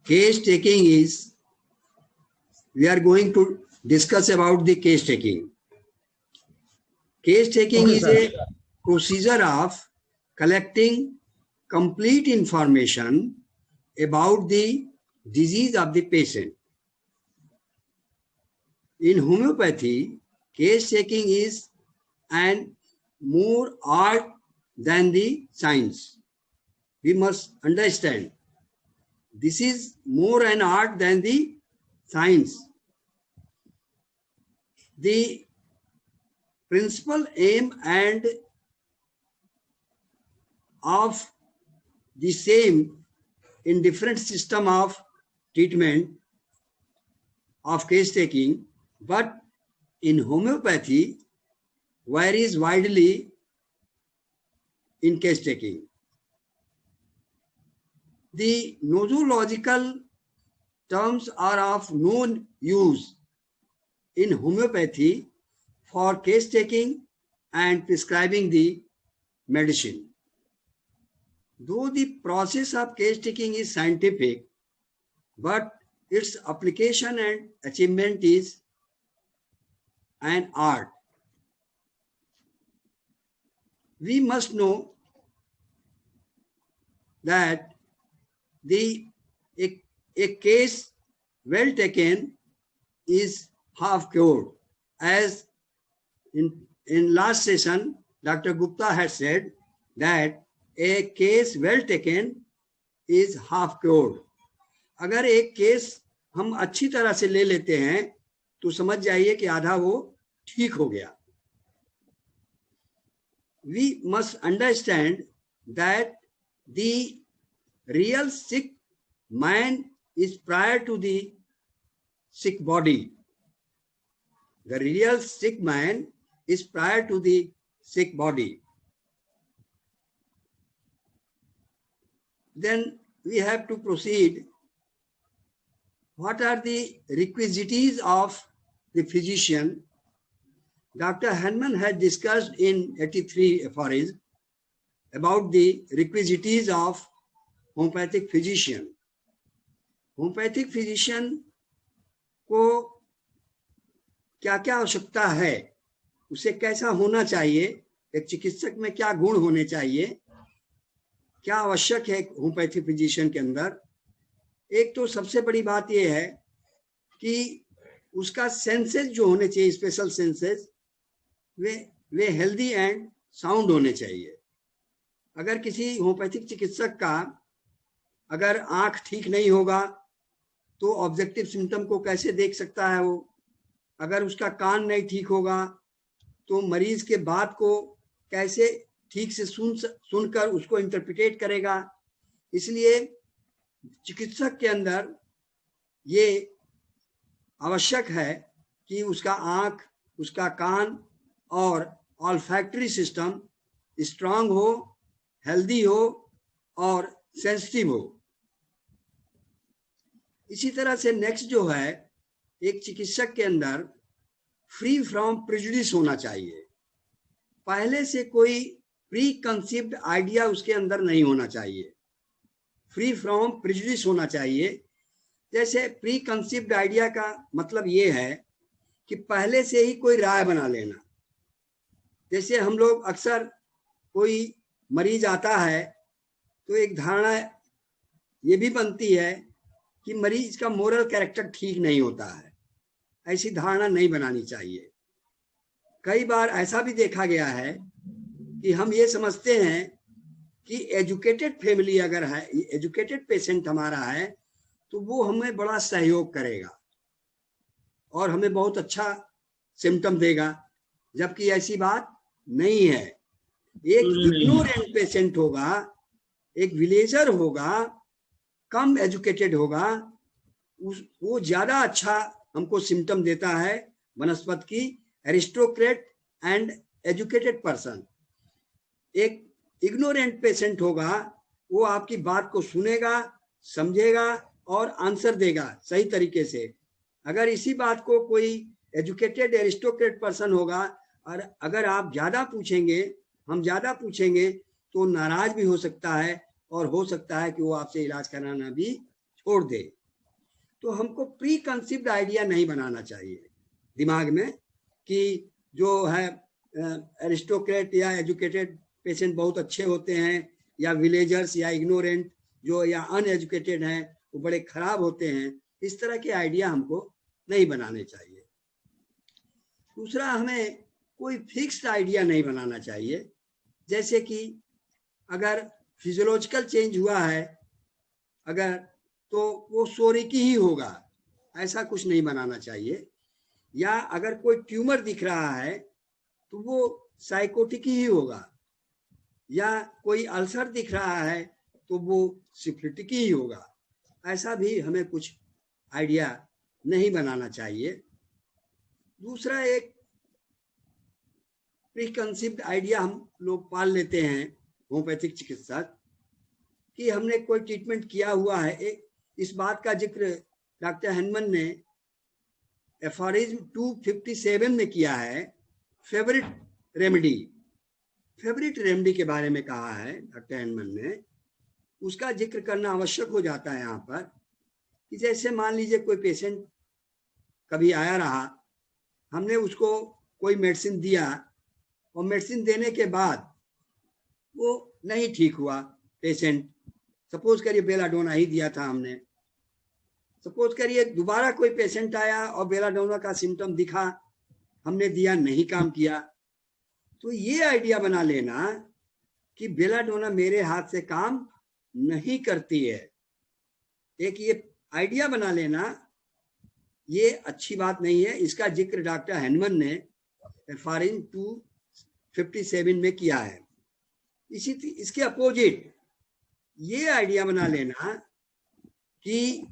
Case taking is, we are going to discuss about the case taking. Case taking is a procedure of collecting complete information about the disease of the patient. In homeopathy, case taking is an more art than the science. We must understand this is more an art than the science. The principal aim and of the same in different system of treatment of case taking, but in homeopathy varies widely in case taking. The nosological terms are of known use in homeopathy for case taking and prescribing the medicine. Though the process of case taking is scientific, but its application and achievement is an art. We must know that a case well taken is half cured. As in last session, Dr. Gupta has said that a case well taken is half cured. अगर एक case हम अच्छी तरह से ले लेते हैं तो समझ जाइए कि आधा वो ठीक हो गया. We must understand that the real sick man is prior to the sick body. The real sick man is prior to the sick body. Then we have to proceed. What are the requisites of the physician? Dr. Hahnemann had discussed in 83 aphorisms about the requisites of homeopathic physician. Homeopathic physician को क्या क्या आवश्यकता है, उसे कैसा होना चाहिए, एक चिकित्सक में क्या गुण होने चाहिए, क्या आवश्यक है होम्योपैथी फिजिशियन के अंदर. एक तो सबसे बड़ी बात यह है कि उसका सेंसेस जो होने चाहिए, special senses, way healthy and sound होने चाहिए. अगर किसी होम्योपैथिक चिकित्सक का अगर आंख ठीक नहीं होगा तो ऑब्जेक्टिव सिम्टम को कैसे देख सकता है वो. अगर उसका कान नहीं ठीक होगा तो मरीज के बात को कैसे ठीक से सुनकर उसको इंटरप्रिटेट करेगा. इसलिए चिकित्सक के अंदर ये आवश्यक है कि उसका आंख, उसका कान और ऑल्फैक्टरी सिस्टम स्ट्रांग हो, हेल्दी हो और सेंसिटिव हो. इसी तरह से नेक्स्ट जो है, एक चिकित्सक के अंदर फ्री फ्रॉम प्रेजुडिस होना चाहिए. पहले से कोई प्री कंसीव्ड आइडिया उसके अंदर नहीं होना चाहिए. फ्री फ्रॉम प्रेजुडिस होना चाहिए. जैसे प्री कंसीव्ड आइडिया का मतलब ये है कि पहले से ही कोई राय बना लेना. जैसे हम लोग अक्सर कोई मरीज आता है तो एक धारणा ये भी बनती है कि मरीज का मोरल कैरेक्टर ठीक नहीं होता है. ऐसी धारणा नहीं बनानी चाहिए. कई बार ऐसा भी देखा गया है कि हम ये समझते हैं कि एजुकेटेड फैमिली अगर है, एजुकेटेड पेशेंट हमारा है तो वो हमें बड़ा सहयोग करेगा और हमें बहुत अच्छा सिम्टम देगा, जबकि ऐसी बात नहीं है. एक इग्नोरेंट पेशेंट होगा, एक विलेजर होगा, कम एजुकेटेड होगा, वो ज्यादा अच्छा हमको सिम्टम देता है वनस्पत की. Aristocrat and educated person. एक इग्नोरेंट पेशेंट होगा, वो आपकी बात को सुनेगा, समझेगा और आंसर देगा सही तरीके से. अगर इसी बात को कोई एजुकेटेड एरिस्टोक्रेट पर्सन होगा और अगर आप ज्यादा पूछेंगे, हम ज्यादा पूछेंगे तो नाराज भी हो सकता है और हो सकता है कि वो आपसे इलाज कराना भी छोड़ दे। तो हमको प्री कंसीव्ड आइडिया नहीं बनाना चाहिए दिमाग में कि जो है एरिस्टोक्रेट या एजुकेटेड पेशेंट बहुत अच्छे होते हैं, या विलेजर्स या इग्नोरेंट जो या अनएजुकेटेड हैं वो बड़े खराब होते हैं। इस तरह के आइडिया हमको नहीं बनाने चाहिए। दूसरा, हमें कोई फिक्स्ड आइडिया नहीं बनाना चाहिए, जैसे कि अगर फिजियोलॉजिकल चेंज हुआ है अगर, तो वो सोरिकी ही होगा, ऐसा कुछ नहीं बनाना चाहिए। या अगर कोई ट्यूमर दिख रहा है तो वो साइकोटिक ही होगा, या कोई अल्सर दिख रहा है तो वो सिफिलिटिक ही होगा। ऐसा भी हमें कुछ आइडिया नहीं बनाना चाहिए। दूसरा, एक प्रीकंसीव्ड आइडिया हम लोग पाल लेते हैं होम्योपैथिक चिकित्सक कि हमने कोई ट्रीटमेंट किया हुआ है। इस बात का जिक्र डॉक्टर हैनमन ने एफोरिज्म 257 में किया है। फेवरेट रेमेडी के बारे में कहा है डॉक्टर हैनमन ने। उसका जिक्र करना आवश्यक हो जाता है यहाँ पर कि जैसे मान लीजिए कोई पेशेंट कभी आया रहा, हमने उसको कोई मेडिसिन दिया और मेडिसिन देने के बाद वो नहीं ठीक हुआ पेशेंट। सपोज करिए बेलाडोना ही दिया था हमने, सपोज करिए दोबारा कोई पेशेंट आया और बेलाडोना का सिम्टम दिखा, हमने दिया, नहीं काम किया, तो ये आइडिया बना लेना कि बेलाडोना मेरे हाथ से काम नहीं करती है। एक ये आइडिया बना लेना, ये अच्छी बात नहीं है। इसका जिक्र डॉक्टर हैनमन ने एफआरएन 257 में किया है। इसके अपोजिट ये आइडिया बना लेना कि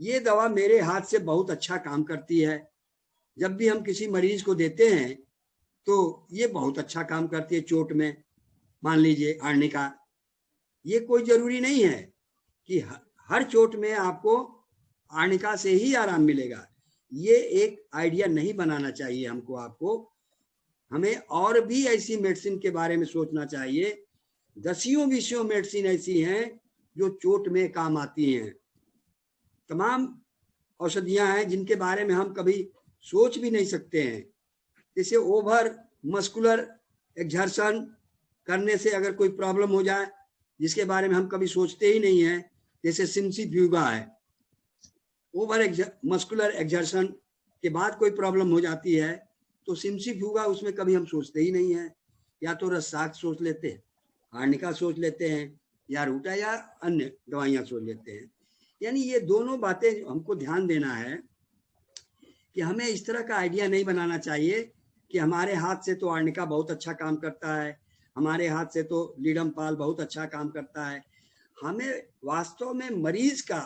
ये दवा मेरे हाथ से बहुत अच्छा काम करती है। जब भी हम किसी मरीज को देते हैं तो ये बहुत अच्छा काम करती है चोट में, मान लीजिए आर्निका। ये कोई जरूरी नहीं है कि हर चोट में आपको आर्निका से ही आराम मिलेगा। ये एक आइडिया नहीं बनाना चाहिए हमको, आपको। हमें और भी ऐसी मेडिसिन के बारे में सोचना चाहिए। दसियों बीसियों मेडिसिन ऐसी हैं जो चोट में काम आती हैं। तमाम औषधियां हैं जिनके बारे में हम कभी सोच भी नहीं सकते हैं। जैसे ओवर मस्कुलर एक्सर्शन करने से अगर कोई प्रॉब्लम हो जाए जिसके बारे में हम कभी सोचते ही नहीं है, जैसे सिम्सिफ्यूगा है, ओवर मस्कुलर एक्सर्शन के बाद कोई प्रॉब्लम हो जाती है तो सिम्सिफ्यूगा, उसमें कभी हम सोचते ही नहीं है। या तो रसाक सोच लेते हैं, आर्निका सोच लेते हैं, या रूटा या अन्य दवाइयां सोच लेते हैं। यानी ये दोनों बातें हमको ध्यान देना है कि हमें इस तरह का आइडिया नहीं बनाना चाहिए कि हमारे हाथ से तो आर्निका बहुत अच्छा काम करता है, हमारे हाथ से तो लीडम पाल बहुत अच्छा काम करता है। हमें वास्तव में मरीज का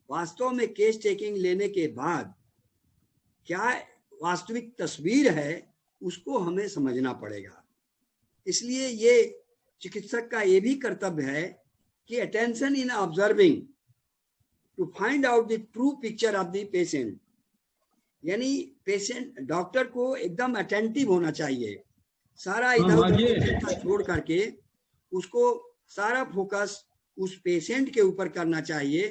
वास्तव में केस टेकिंग लेने के बाद क्या वास्तविक तस्वीर है उसको हमें समझना पड़ेगा। इसलिए ये चिकित्सक का ये भी कर्तव्य है कि attention in observing to find out the true picture of the patient. यानी पेशेंट, डॉक्टर को एकदम अटेंटिव होना चाहिए, सारा इधर उधर छोड़ करके उसको सारा फोकस उस पेशेंट के ऊपर करना चाहिए,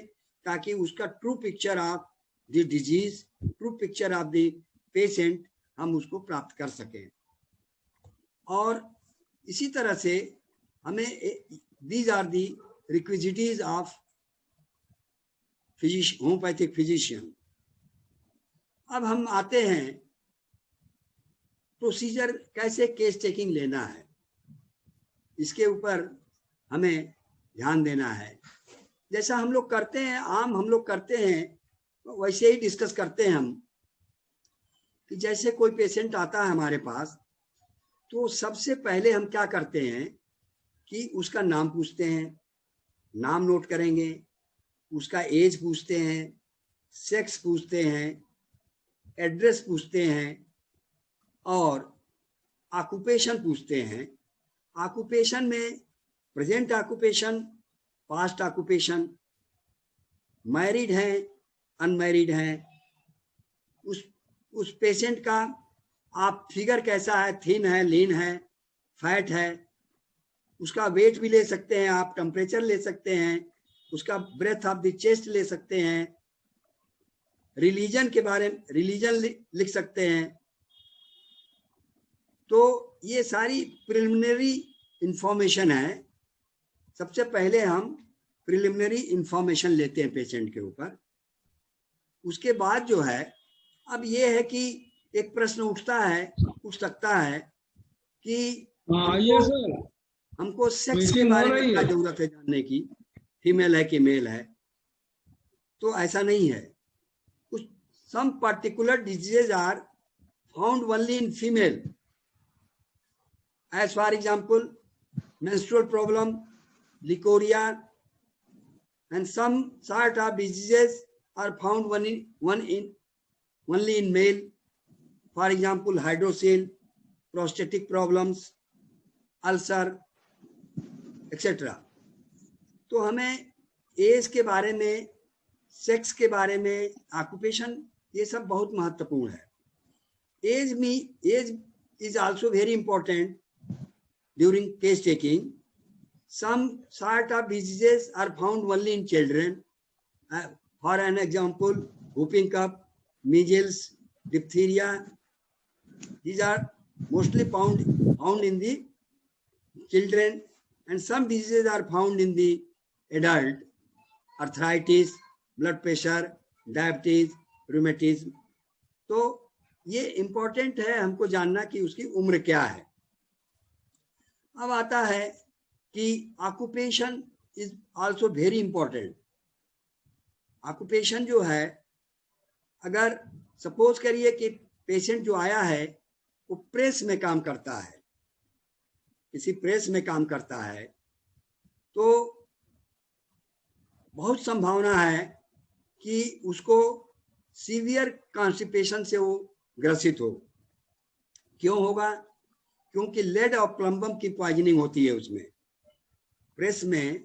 ताकि उसका true picture of the disease, true picture of the patient हम उसको प्राप्त कर सकें। और इसी तरह से हमें these are the requisites of homeopathic physician. अब हम आते हैं प्रोसीजर, कैसे केस टेकिंग लेना है, इसके ऊपर हमें ध्यान देना है। जैसा हम लोग करते हैं, आम हम लोग करते हैं वैसे ही डिस्कस करते हैं हम कि जैसे कोई पेशेंट आता है हमारे पास तो सबसे पहले हम क्या करते हैं कि उसका नाम पूछते हैं, नाम नोट करेंगे, उसका एज पूछते हैं, सेक्स पूछते हैं, एड्रेस पूछते हैं और ऑक्यूपेशन पूछते हैं। ऑक्यूपेशन में present occupation, past occupation, married है, अनमैरिड है, उस पेशेंट का आप फिगर कैसा है, थिन है, लीन है, फैट है, उसका वेट भी ले सकते हैं आप, टेम्परेचर ले सकते हैं, उसका ब्रेथ ऑफ द चेस्ट ले सकते हैं, रिलीजन के बारे में रिलीजन लिख सकते हैं। तो ये सारी प्रिलिमिनरी इंफॉर्मेशन है। सबसे पहले हम प्रिलिमिनरी इंफॉर्मेशन लेते हैं पेशेंट के ऊपर। उसके बाद जो है, अब ये है कि एक प्रश्न उठ सकता है कि हमको सेक्स के बारे में क्या जरूरत है जानने की, फीमेल है कि मेल है। तो ऐसा नहीं है। कुछ some particular diseases are found only in female, as for example menstrual problem, licoria, and some sort of diseases are found only in male. For example, hydrocele, prostatic problems, ulcer, etc. तो हमें as के बारे में, sex के बारे में, occupation, ये सब बहुत महत्वपूर्ण है। Age is also very important during case taking. Some sort of diseases are found only in children. For an example, whooping cough, measles, diphtheria. These are mostly found in the children, and some diseases are found in the adult. Arthritis, blood pressure, diabetes, rheumatism. तो ये important है हमको जानना कि उसकी उम्र क्या है। अब आता है कि occupation is also very important. Occupation जो है, अगर सपोज करिए कि पेशेंट जो आया है वो प्रेस में काम करता है, किसी प्रेस में काम करता है, तो बहुत संभावना है कि उसको सीवियर कॉन्स्टिपेशन से वो ग्रसित हो। क्यों होगा? क्योंकि लेड और प्लम्बम की पॉइजनिंग होती है उसमें। प्रेस में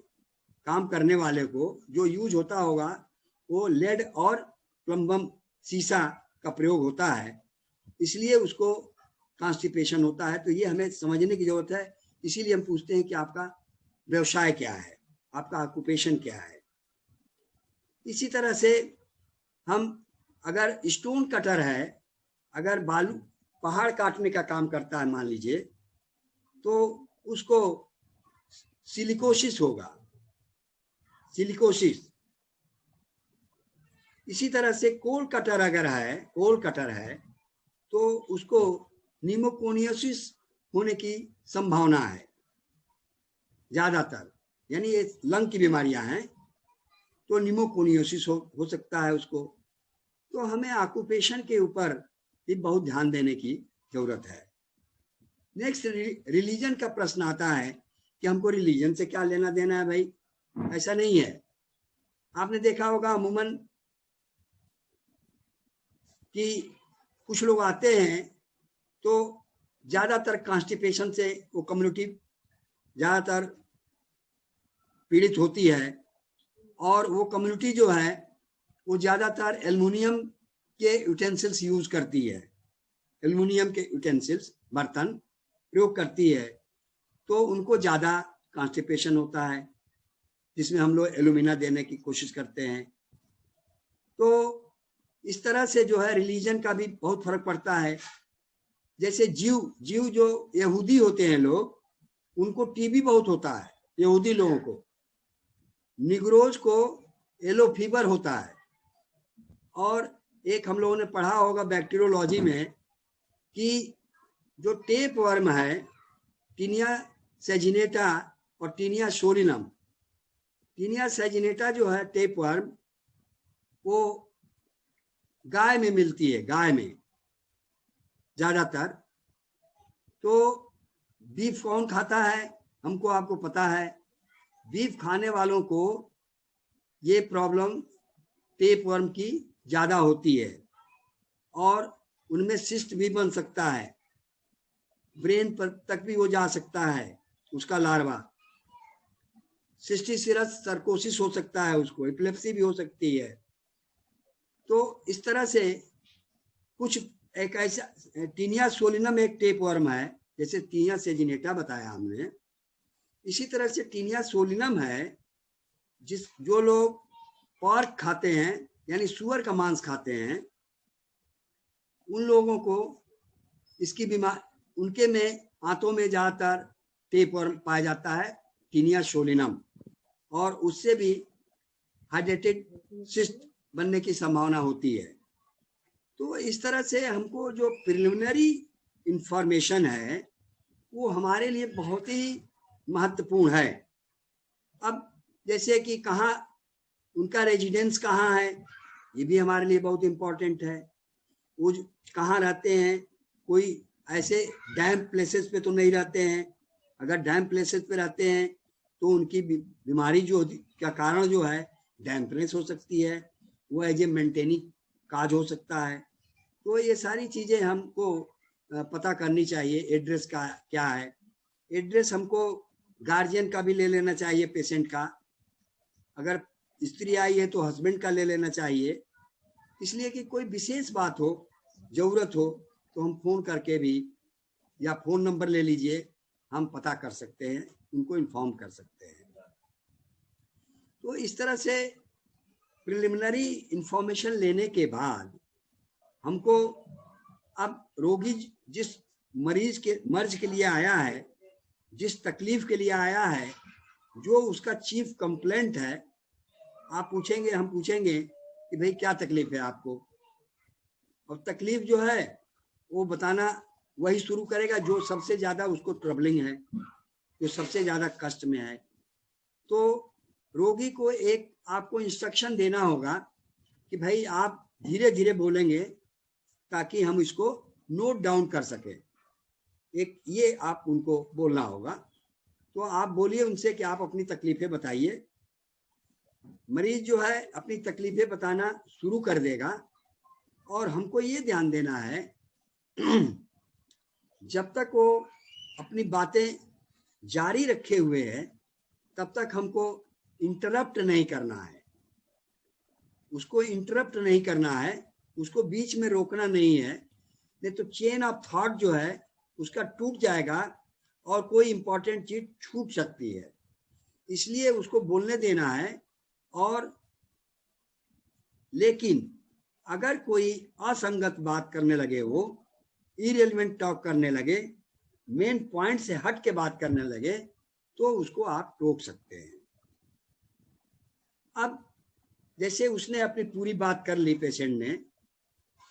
काम करने वाले को जो यूज होता होगा वो लेड और प्लम्बम, सीसा का प्रयोग होता है, इसलिए उसको कॉन्स्टिपेशन होता है। तो ये हमें समझने की जरूरत है। इसीलिए हम पूछते हैं कि आपका व्यवसाय क्या है, आपका ऑक्यूपेशन क्या है। इसी तरह से हम, अगर स्टोन कटर है, अगर बालू पहाड़ काटने का काम करता है मान लीजिए, तो उसको सिलिकोसिस होगा, सिलिकोसिस। इसी तरह से कोल कटर अगर है, कोल कटर है, तो उसको निमोकोनियोसिस होने की संभावना है ज्यादातर। यानी ये लंग की बीमारियां हैं, तो निमोकोनियोसिस हो सकता है उसको। तो हमें ऑक्यूपेशन के ऊपर भी बहुत ध्यान देने की जरूरत है। नेक्स्ट, रिलीजन का प्रश्न आता है कि हमको रिलीजन से क्या लेना देना है। भाई ऐसा नहीं है। आपने देखा होगा अमूमन कि कुछ लोग आते हैं तो ज्यादातर कॉन्स्टिपेशन से वो कम्युनिटी ज्यादातर पीड़ित होती है, और वो कम्युनिटी जो है वो ज्यादातर एल्युमिनियम के यूटेंसिल्स यूज करती है, एल्युमिनियम के यूटेंसिल्स, बर्तन प्रयोग करती है। तो उनको ज्यादा कॉन्स्टिपेशन होता है, जिसमें हम लोग एल्यूमिना देने की कोशिश करते हैं। तो इस तरह से जो है रिलीजन का भी बहुत फर्क पड़ता है। जैसे जीव जो यहूदी होते हैं लोग, उनको टीबी बहुत होता है, यहूदी लोगों को। निग्रोज को येलो फीवर होता है। और एक हम लोगों ने पढ़ा होगा बैक्टीरियोलॉजी में कि जो टेप वर्म है, टीनिया सेजिनेटा और टीनिया सोलिनम, टीनिया सेजिनेटा जो है टेप वर्म, वो गाय में मिलती है, गाय में ज्यादातर। तो बीफ कौन खाता है? हमको आपको पता है, बीफ खाने वालों को ये प्रॉब्लम टेप वर्म की ज्यादा होती है, और उनमें सिस्ट भी बन सकता है, ब्रेन पर तक भी वो जा सकता है उसका लार्वा। सिस्टिसिरस सर्कोसिस हो सकता है उसको, एपिलेप्सी भी हो सकती है। तो इस तरह से कुछ एक ऐसा टीनिया सोलिनम एक टेप वर्म है, जैसे टीनिया सेजिनेटा बताया हमने, इसी तरह से टीनिया सोलिनम है, जो लोग पोर्क खाते हैं यानी सुअर का मांस खाते हैं, उन लोगों को इसकी बीमारी, उनके में आंतों में ज्यादातर टेपवर्म पाया जाता है, टीनिया सोलिनम, और उससे भी हाइड्रेटेड सिस्ट बनने की संभावना होती है। तो इस तरह से हमको जो प्रिलिमिनरी इंफॉर्मेशन है वो हमारे लिए बहुत ही महत्वपूर्ण है। अब जैसे कि कहाँ उनका रेजिडेंस कहाँ है, ये भी हमारे लिए बहुत इम्पोर्टेंट है। वो कहाँ रहते हैं, कोई ऐसे डैम प्लेसेस पे तो नहीं रहते हैं। अगर डैम प्लेसेस पे रहते हैं तो उनकी बीमारी जो का कारण जो है डैम्पनेस हो सकती है, वो एज ए मेंटेनिंग काज हो सकता है। तो ये सारी चीज़ें हमको पता करनी चाहिए। एड्रेस का क्या है, एड्रेस हमको गार्जियन का भी ले लेना चाहिए पेशेंट का, अगर स्त्री आई है तो हस्बैंड का ले लेना चाहिए, इसलिए कि कोई विशेष बात हो, ज़रूरत हो तो हम फ़ोन करके भी या फ़ोन नंबर ले लीजिए, हम पता कर सकते हैं, उनको इन्फॉर्म कर सकते हैं। तो इस तरह से प्रिलिमिनरी इंफॉर्मेशन लेने के बाद हमको अब रोगी जिस मर्ज के लिए आया है, जिस तकलीफ के लिए आया है, जो उसका चीफ कंप्लेंट है, आप पूछेंगे, हम पूछेंगे कि भाई क्या तकलीफ है आपको, और तकलीफ जो है वो बताना वही शुरू करेगा जो सबसे ज़्यादा उसको ट्रबलिंग है, जो सबसे ज़्यादा कष्ट में है। तो रोगी को एक आपको इंस्ट्रक्शन देना होगा कि भाई आप धीरे धीरे बोलेंगे ताकि हम इसको नोट डाउन कर सकें, एक ये आप उनको बोलना होगा। तो आप बोलिए उनसे कि आप अपनी तकलीफें बताइए। मरीज जो है अपनी तकलीफें बताना शुरू कर देगा, और हमको ये ध्यान देना है जब तक वो अपनी बातें जारी रखे हुए है तब तक हमको इंटरप्ट नहीं करना है, उसको इंटरप्ट नहीं करना है, उसको बीच में रोकना नहीं है, नहीं तो चेन ऑफ थॉट जो है उसका टूट जाएगा और कोई इंपॉर्टेंट चीज छूट सकती है। इसलिए उसको बोलने देना है। और लेकिन अगर कोई असंगत बात करने लगे, वो इरेलेवेंट टॉक करने लगे, मेन पॉइंट से हट के बात करने लगे, तो उसको आप रोक सकते हैं। अब जैसे उसने अपनी पूरी बात कर ली पेशेंट ने,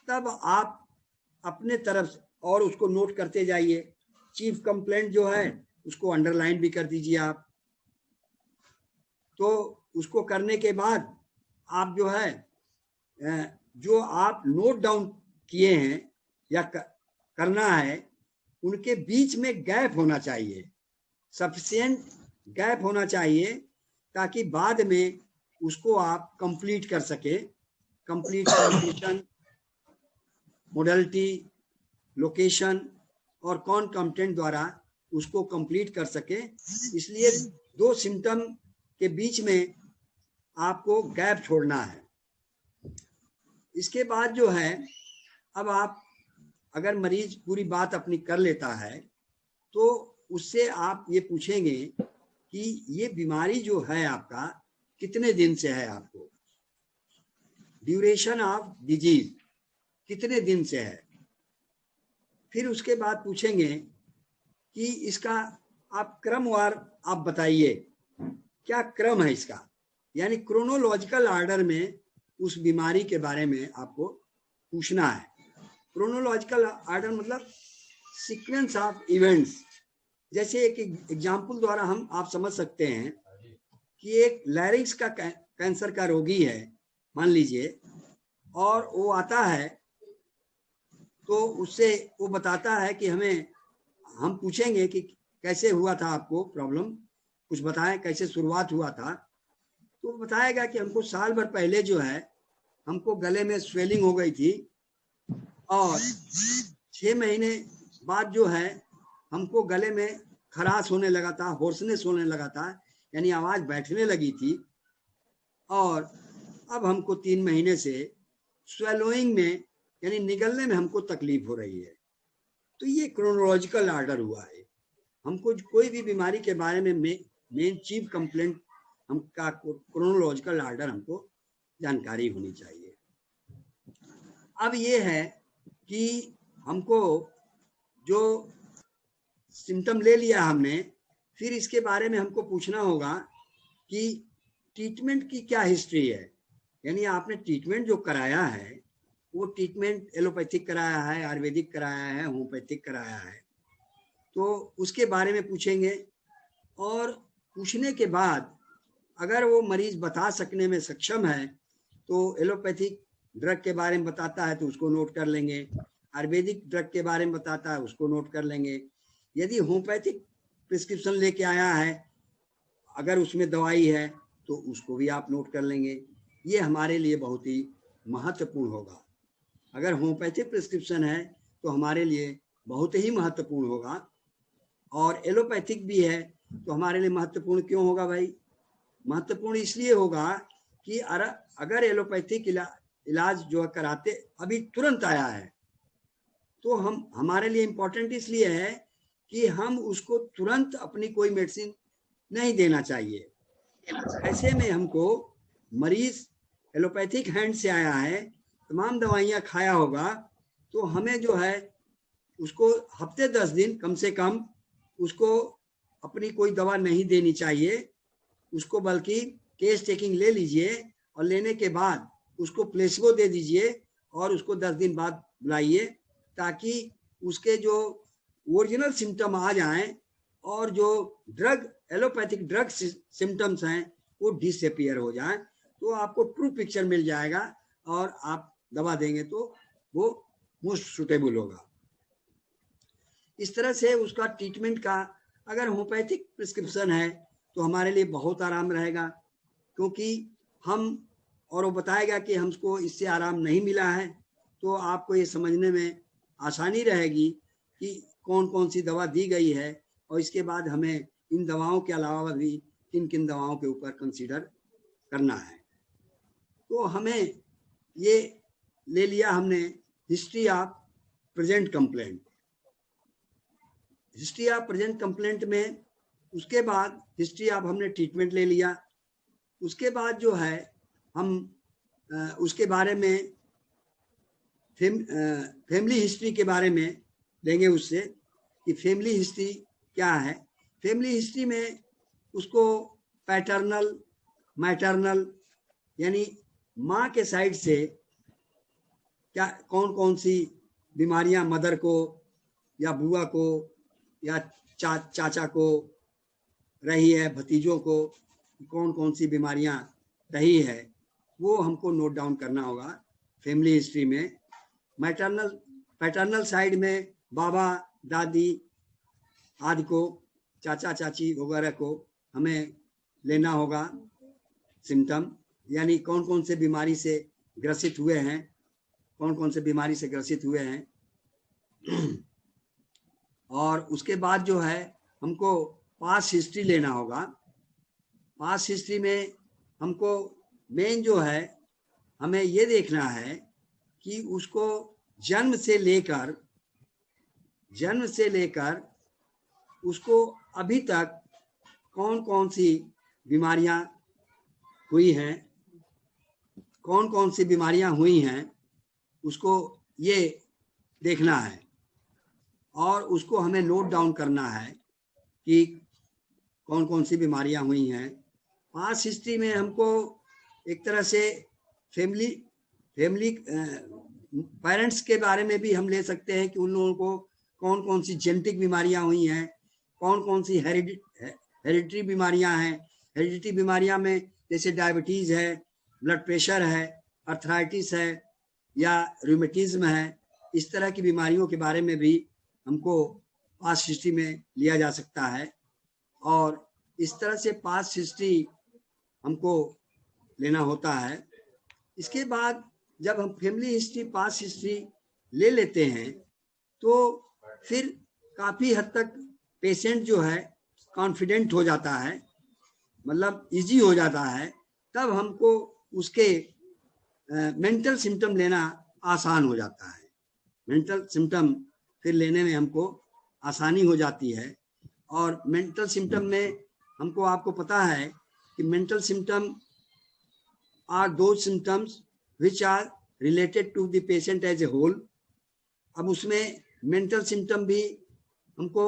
तब आप अपने तरफ और उसको नोट करते जाइए। चीफ कंप्लेंट जो है उसको अंडरलाइन भी कर दीजिए आप। तो उसको करने के बाद आप जो है जो आप नोट डाउन किए हैं या करना है, उनके बीच में गैप होना चाहिए, सफिशिएंट गैप होना चाहिए, ताकि बाद में उसको आप कंप्लीट कर सके। कंप्लीशन, मोडलिटी, लोकेशन और कौन कंटेंट द्वारा उसको कंप्लीट कर सके। इसलिए दो सिम्टम के बीच में आपको गैप छोड़ना है। इसके बाद जो है, अब आप अगर मरीज पूरी बात अपनी कर लेता है तो उससे आप ये पूछेंगे कि ये बीमारी जो है आपका कितने दिन से है, आपको ड्यूरेशन ऑफ डिजीज कितने दिन से है। फिर उसके बाद पूछेंगे कि इसका आप क्रमवार आप बताइए, क्या क्रम है इसका, यानी क्रोनोलॉजिकल ऑर्डर में उस बीमारी के बारे में आपको पूछना है। क्रोनोलॉजिकल ऑर्डर मतलब सीक्वेंस ऑफ इवेंट्स। जैसे एक एग्जाम्पल द्वारा हम आप समझ सकते हैं कि एक लैरिंक्स का कैंसर का रोगी है मान लीजिए, और वो आता है तो उससे वो बताता है कि हम पूछेंगे कि कैसे हुआ था आपको प्रॉब्लम, कुछ बताएं कैसे शुरुआत हुआ था। तो बताएगा कि हमको साल भर पहले जो है हमको गले में स्वेलिंग हो गई थी, और 6 महीने बाद जो है हमको गले में खराश होने लगा था, होर्सनेस होने लगा था, यानी आवाज बैठने लगी थी, और अब हमको 3 महीने से स्वेलोइंग में यानी निगलने में हमको तकलीफ हो रही है। तो ये क्रोनोलॉजिकल ऑर्डर हुआ है। हमको कोई भी बीमारी के बारे में मेन चीफ कंप्लेंट हमका क्रोनोलॉजिकल ऑर्डर हमको जानकारी होनी चाहिए। अब ये है कि हमको जो सिम्टम ले लिया हमने, फिर इसके बारे में हमको पूछना होगा कि ट्रीटमेंट की क्या हिस्ट्री है, यानी आपने ट्रीटमेंट जो कराया है वो ट्रीटमेंट एलोपैथिक कराया है, आयुर्वेदिक कराया है, होम्योपैथिक कराया है, तो उसके बारे में पूछेंगे। और पूछने के बाद अगर वो मरीज बता सकने में सक्षम है तो एलोपैथिक ड्रग के बारे में बताता है तो उसको नोट कर लेंगे, आयुर्वेदिक ड्रग के बारे में बताता है उसको नोट कर लेंगे। यदि होम्योपैथिक प्रिस्क्रिप्शन लेके आया है, अगर उसमें दवाई है तो उसको भी आप नोट कर लेंगे। ये हमारे लिए बहुत ही महत्वपूर्ण होगा। अगर होम्योपैथिक प्रिस्क्रिप्शन है तो हमारे लिए बहुत ही महत्वपूर्ण होगा, और एलोपैथिक भी है तो हमारे लिए महत्वपूर्ण क्यों होगा भाई? महत्वपूर्ण इसलिए होगा कि अगर एलोपैथिक इलाज जो कराते अभी तुरंत आया है तो हमारे लिए इम्पोर्टेंट इसलिए है कि हम उसको तुरंत अपनी कोई मेडिसिन नहीं देना चाहिए। ऐसे में हमको मरीज एलोपैथिक हैंड से आया है, तमाम दवाइयाँ खाया होगा, तो हमें जो है उसको हफ्ते 10 दिन कम से कम उसको अपनी कोई दवा नहीं देनी चाहिए उसको, बल्कि केस टेकिंग ले लीजिए और लेने के बाद उसको प्लेसिबो दे दीजिए और उसको 10 दिन बाद बुलाइए, ताकि उसके जो ओरिजिनल सिम्टम आ जाएं और जो ड्रग एलोपैथिक ड्रग सिम्टम्स हैं वो डिसअपियर हो जाएं, तो आपको ट्रू पिक्चर मिल जाएगा और आप दवा देंगे तो वो मोस्ट सुटेबल होगा। इस तरह से उसका ट्रीटमेंट का अगर होम्योपैथिक प्रिस्क्रिप्शन है तो हमारे लिए बहुत आराम रहेगा, क्योंकि हम और वो बताएगा कि हमको इससे आराम नहीं मिला है, तो आपको ये समझने में आसानी रहेगी कि कौन कौन सी दवा दी गई है और इसके बाद हमें इन दवाओं के अलावा भी किन किन दवाओं के ऊपर कंसीडर करना है। तो हमें ये ले लिया हमने history of present complaint. History of present complaint में उसके बाद हिस्ट्री ऑफ हमने ट्रीटमेंट ले लिया। उसके बाद जो है हम उसके बारे में फैमिली हिस्ट्री के बारे में लेंगे उससे कि फैमिली हिस्ट्री क्या है। फैमिली हिस्ट्री में उसको पैटर्नल मैटरनल यानी माँ के साइड से क्या कौन कौन सी बीमारियां मदर को या बुआ को या चाचा को रही है, भतीजों को कौन कौन सी बीमारियां रही है वो हमको नोट डाउन करना होगा फैमिली हिस्ट्री में। पैटर्नल साइड में बाबा दादी आदि को, चाचा चाची वगैरह को हमें लेना होगा सिम्टम, यानी कौन कौन से बीमारी से ग्रसित हुए हैं, कौन कौन से बीमारी से ग्रसित हुए हैं। और उसके बाद जो है हमको पास्ट हिस्ट्री लेना होगा। पास्ट हिस्ट्री में हमको मेन जो है हमें ये देखना है कि उसको जन्म से लेकर उसको अभी तक कौन कौन सी बीमारियां हुई हैं, कौन कौन सी बीमारियां हुई हैं उसको ये देखना है और उसको हमें नोट डाउन करना है कि कौन कौन सी बीमारियां हुई हैं। पास्ट हिस्ट्री में हमको एक तरह से फैमिली पेरेंट्स के बारे में भी हम ले सकते हैं कि उन लोगों को कौन कौन सी जेनेटिक बीमारियां हुई हैं, कौन कौन सी हेरिडिटरी बीमारियां हैं। हेरिडिटरी बीमारियां में जैसे डायबिटीज़ है, ब्लड प्रेशर है, अर्थराइटिस है या रूमेटिज्म है, इस तरह की बीमारियों के बारे में भी हमको पास्ट हिस्ट्री में लिया जा सकता है। और इस तरह से पास्ट हिस्ट्री हमको लेना होता है। इसके बाद जब हम फैमिली हिस्ट्री पास्ट हिस्ट्री ले लेते हैं तो फिर काफ़ी हद तक पेशेंट जो है कॉन्फिडेंट हो जाता है, मतलब इजी हो जाता है, तब हमको उसके मेंटल सिम्टम लेना आसान हो जाता है। मेंटल सिम्टम फिर लेने में हमको आसानी हो जाती है और मेंटल सिम्टम में हमको आपको पता है कि mental symptom are those symptoms which are related to the patient as a whole. अब उसमें मेंटल सिम्टम भी हमको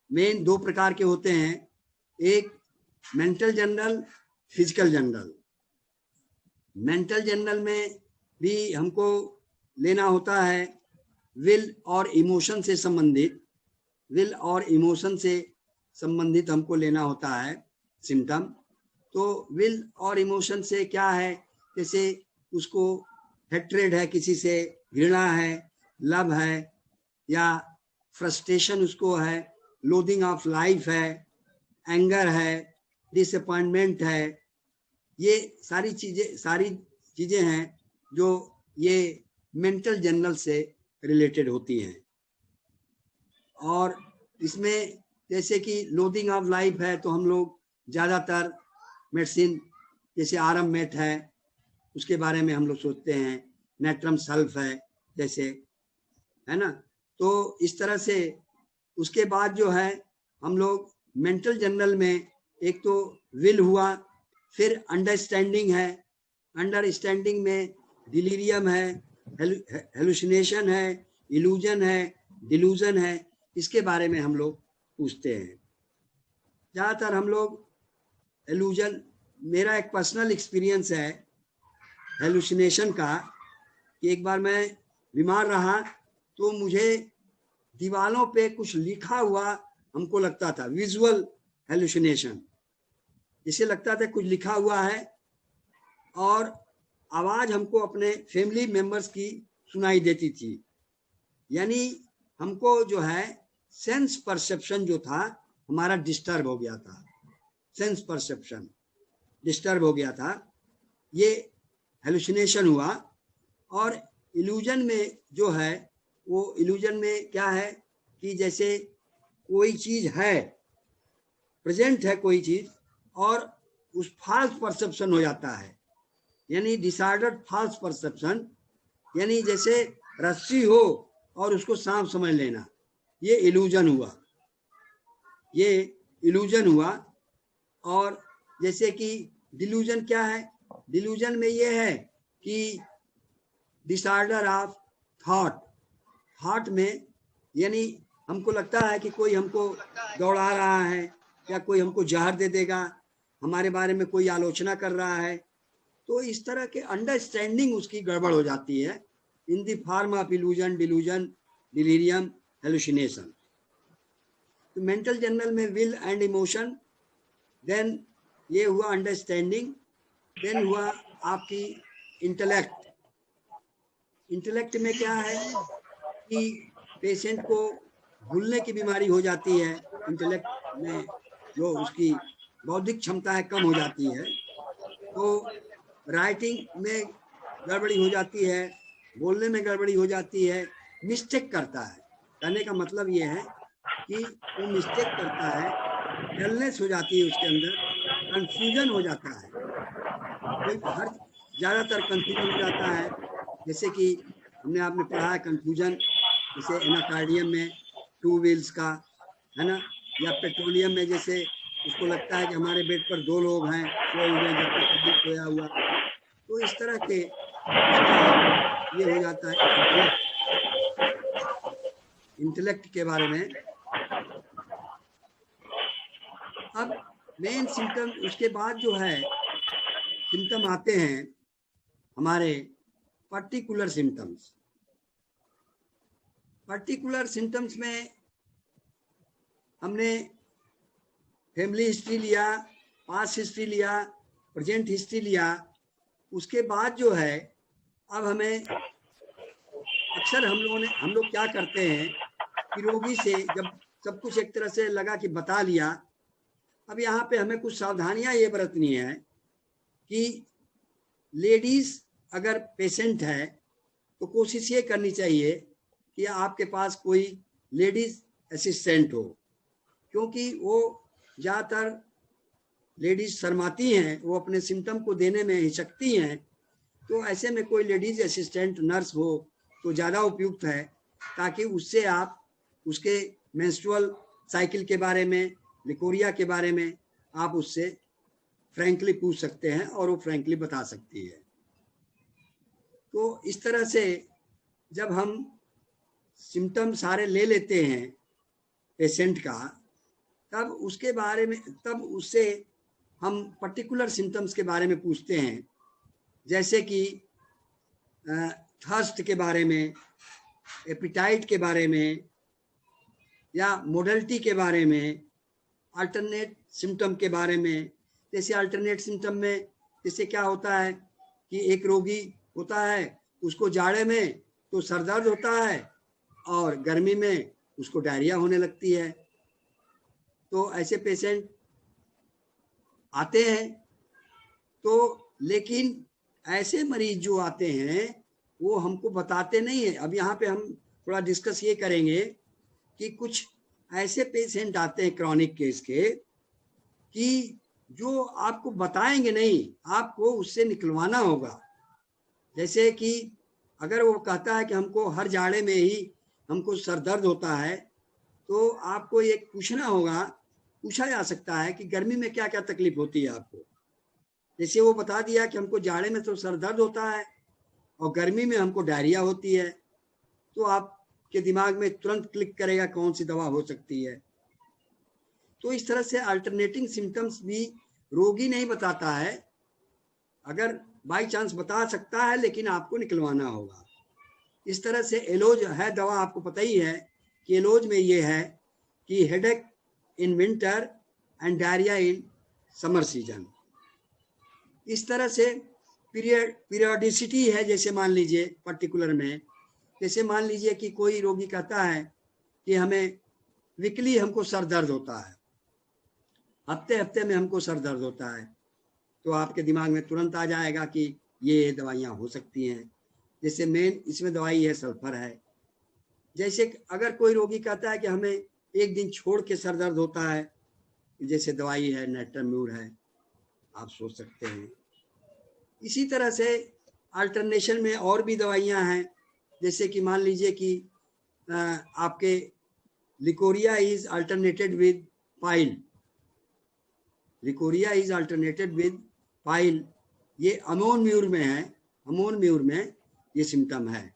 मेन दो प्रकार के होते हैं, एक mental general, physical general. Mental general में भी हमको लेना होता है विल और इमोशन से संबंधित, विल और इमोशन से संबंधित हमको लेना होता है सिम्टम। तो विल और इमोशन से क्या है, जैसे उसको हेट्रेड है, किसी से घृणा है, लव है, या फ्रस्ट्रेशन उसको है, लोदिंग ऑफ लाइफ है, एंगर है, डिसअपॉइंटमेंट है। ये सारी चीजें हैं जो ये मेंटल जनरल से रिलेटेड होती हैं। और इसमें जैसे कि लोदिंग ऑफ लाइफ है तो हम लोग ज़्यादातर मेडिसिन जैसे आरएम मेट है उसके बारे में हम लोग सोचते हैं, नेट्रम सल्फ है जैसे, है ना। तो इस तरह से उसके बाद जो है हम लोग मेंटल जनरल में एक तो विल हुआ, फिर अंडरस्टैंडिंग है, अंडरस्टैंडिंग में डिलीरियम है, हेलुसिनेशन है, इल्यूजन है, डिल्यूजन है, इसके बारे में हम लोग पूछते हैं। ज़्यादातर हम लोग इल्यूजन, मेरा एक पर्सनल एक्सपीरियंस है हेलुसिनेशन का कि एक बार मैं बीमार रहा तो मुझे दीवालों पे कुछ लिखा हुआ हमको लगता था, विजुअल हेलुसिनेशन, जैसे लगता था कुछ लिखा हुआ है और आवाज़ हमको अपने फैमिली मेंबर्स की सुनाई देती थी। यानी हमको जो है सेंस परसेप्शन जो था हमारा डिस्टर्ब हो गया था, सेंस परसेप्शन डिस्टर्ब हो गया था, ये हेलुसिनेशन हुआ। और इल्यूजन में जो है वो इल्यूजन में क्या है कि जैसे कोई चीज़ है, प्रेजेंट है कोई चीज़ और उस फॉल्स परसेप्शन हो जाता है, यानी डिसऑर्डर्ड फॉल्स परसेप्शन, यानी जैसे रस्सी हो और उसको सांप समझ लेना, ये इल्यूजन हुआ, ये इल्यूजन हुआ। और जैसे कि डिल्यूजन क्या है, डिल्यूजन में ये है कि डिसऑर्डर ऑफ थॉट, थॉट में यानी हमको लगता है कि कोई हमको दौड़ा रहा है या कोई हमको जहर दे देगा, हमारे बारे में कोई आलोचना कर रहा है, तो इस तरह के अंडरस्टैंडिंग उसकी गड़बड़ हो जाती है in the form of illusion, delusion, delirium, hallucination. तो मेंटल जनरल में विल एंड इमोशन, देन ये हुआ अंडरस्टैंडिंग, देन हुआ आपकी इंटेलेक्ट। इंटेलेक्ट में क्या है कि पेशेंट को भूलने की बीमारी हो जाती है, इंटेलेक्ट में जो उसकी बौद्धिक क्षमता है कम हो जाती है, तो राइटिंग में गड़बड़ी हो जाती है, बोलने में गड़बड़ी हो जाती है, मिस्टेक करता है। कहने का मतलब ये है कि वो मिस्टेक करता है, डलनेस हो जाती है उसके अंदर, कंफ्यूजन हो जाता है, कोई हर ज़्यादातर कंफ्यूजन हो जाता है। जैसे कि हमने आपने पढ़ा है कंफ्यूजन, जैसे एनाकार्डियम में टू व्हील्स का, है ना, या पेट्रोलियम में जैसे उसको लगता है कि हमारे बेड पर दो लोग हैं सोए हुए जबकि कभी सोया हुआ, तो इस तरह के ये हो जाता है इंटेलेक्ट के बारे में। अब मेन सिम्टम उसके बाद जो है सिम्टम आते हैं हमारे पर्टिकुलर सिम्टम्स। पर्टिकुलर सिम्टम्स में हमने फैमिली हिस्ट्री लिया, पास्ट हिस्ट्री लिया, प्रेजेंट हिस्ट्री लिया, उसके बाद जो है अब हमें अक्सर हम लोग क्या करते हैं कि रोगी से जब सब कुछ एक तरह से लगा कि बता लिया, अब यहाँ पे हमें कुछ सावधानियां ये बरतनी है कि लेडीज अगर पेशेंट है तो कोशिश ये करनी चाहिए कि आपके पास कोई लेडीज असिस्टेंट हो, क्योंकि वो ज़्यादातर लेडीज शर्माती हैं, वो अपने सिम्टम को देने में हिचकती हैं, तो ऐसे में कोई लेडीज असिस्टेंट नर्स हो तो ज़्यादा उपयुक्त है, ताकि उससे आप उसके मेंस्ट्रुअल साइकिल के बारे में, लिकोरिया के बारे में आप उससे फ्रैंकली पूछ सकते हैं और वो फ्रैंकली बता सकती है। तो इस तरह से जब हम सिम्टम सारे ले लेते हैं पेशेंट का, तब उसके बारे में, तब उससे हम पर्टिकुलर सिम्टम्स के बारे में पूछते हैं, जैसे कि थर्स्ट के बारे में, एपिटाइट के बारे में, या मोडलिटी के बारे में, अल्टरनेट सिम्टम के बारे में। जैसे अल्टरनेट सिम्टम में जैसे क्या होता है कि एक रोगी होता है, उसको जाड़े में तो सर दर्द होता है और गर्मी में उसको डायरिया होने लगती है। तो ऐसे पेशेंट आते हैं। तो लेकिन ऐसे मरीज जो आते हैं वो हमको बताते नहीं है। अब यहाँ पे हम थोड़ा डिस्कस ये करेंगे कि कुछ ऐसे पेशेंट आते हैं क्रॉनिक केस के कि जो आपको बताएंगे नहीं, आपको उससे निकलवाना होगा। जैसे कि अगर वो कहता है कि हमको हर जाड़े में ही हमको सर दर्द होता है, तो आपको एक पूछना होगा, पूछा जा सकता है कि गर्मी में क्या क्या तकलीफ होती है आपको। जैसे वो बता दिया कि हमको जाड़े में तो सर दर्द होता है और गर्मी में हमको डायरिया होती है, तो आपके दिमाग में तुरंत क्लिक करेगा कौन सी दवा हो सकती है। तो इस तरह से अल्टरनेटिंग सिम्टम्स भी रोगी नहीं बताता है, अगर बाई चांस बता सकता है, लेकिन आपको निकलवाना होगा। इस तरह से एलोज है दवा, आपको पता ही है कि एलोज में ये है कि headache in winter and diarrhoea in summer season. इस तरह से पीरियडिसिटी है। जैसे मान लीजिए पर्टिकुलर में, जैसे मान लीजिए कि कोई रोगी कहता है कि हमें वीकली हमको सर दर्द होता है, हफ्ते हफ्ते में हमको सर दर्द होता है, तो आपके दिमाग में तुरंत आ जाएगा कि ये दवाइयाँ हो सकती हैं। जैसे मेन इसमें दवाई है सल्फर है। जैसे अगर कोई रोगी कहता है कि हमें एक दिन छोड़ के सर दर्द होता है, जैसे दवाई है नेट्राम्यूर है, आप सोच सकते हैं। इसी तरह से अल्टरनेशन में और भी दवाइयाँ हैं। जैसे कि मान लीजिए कि आपके leucorrhoea is alternated with pile, leucorrhoea is alternated with pile, ये अमोन म्यूर में है, अमोन म्यूर में ये सिम्टम है।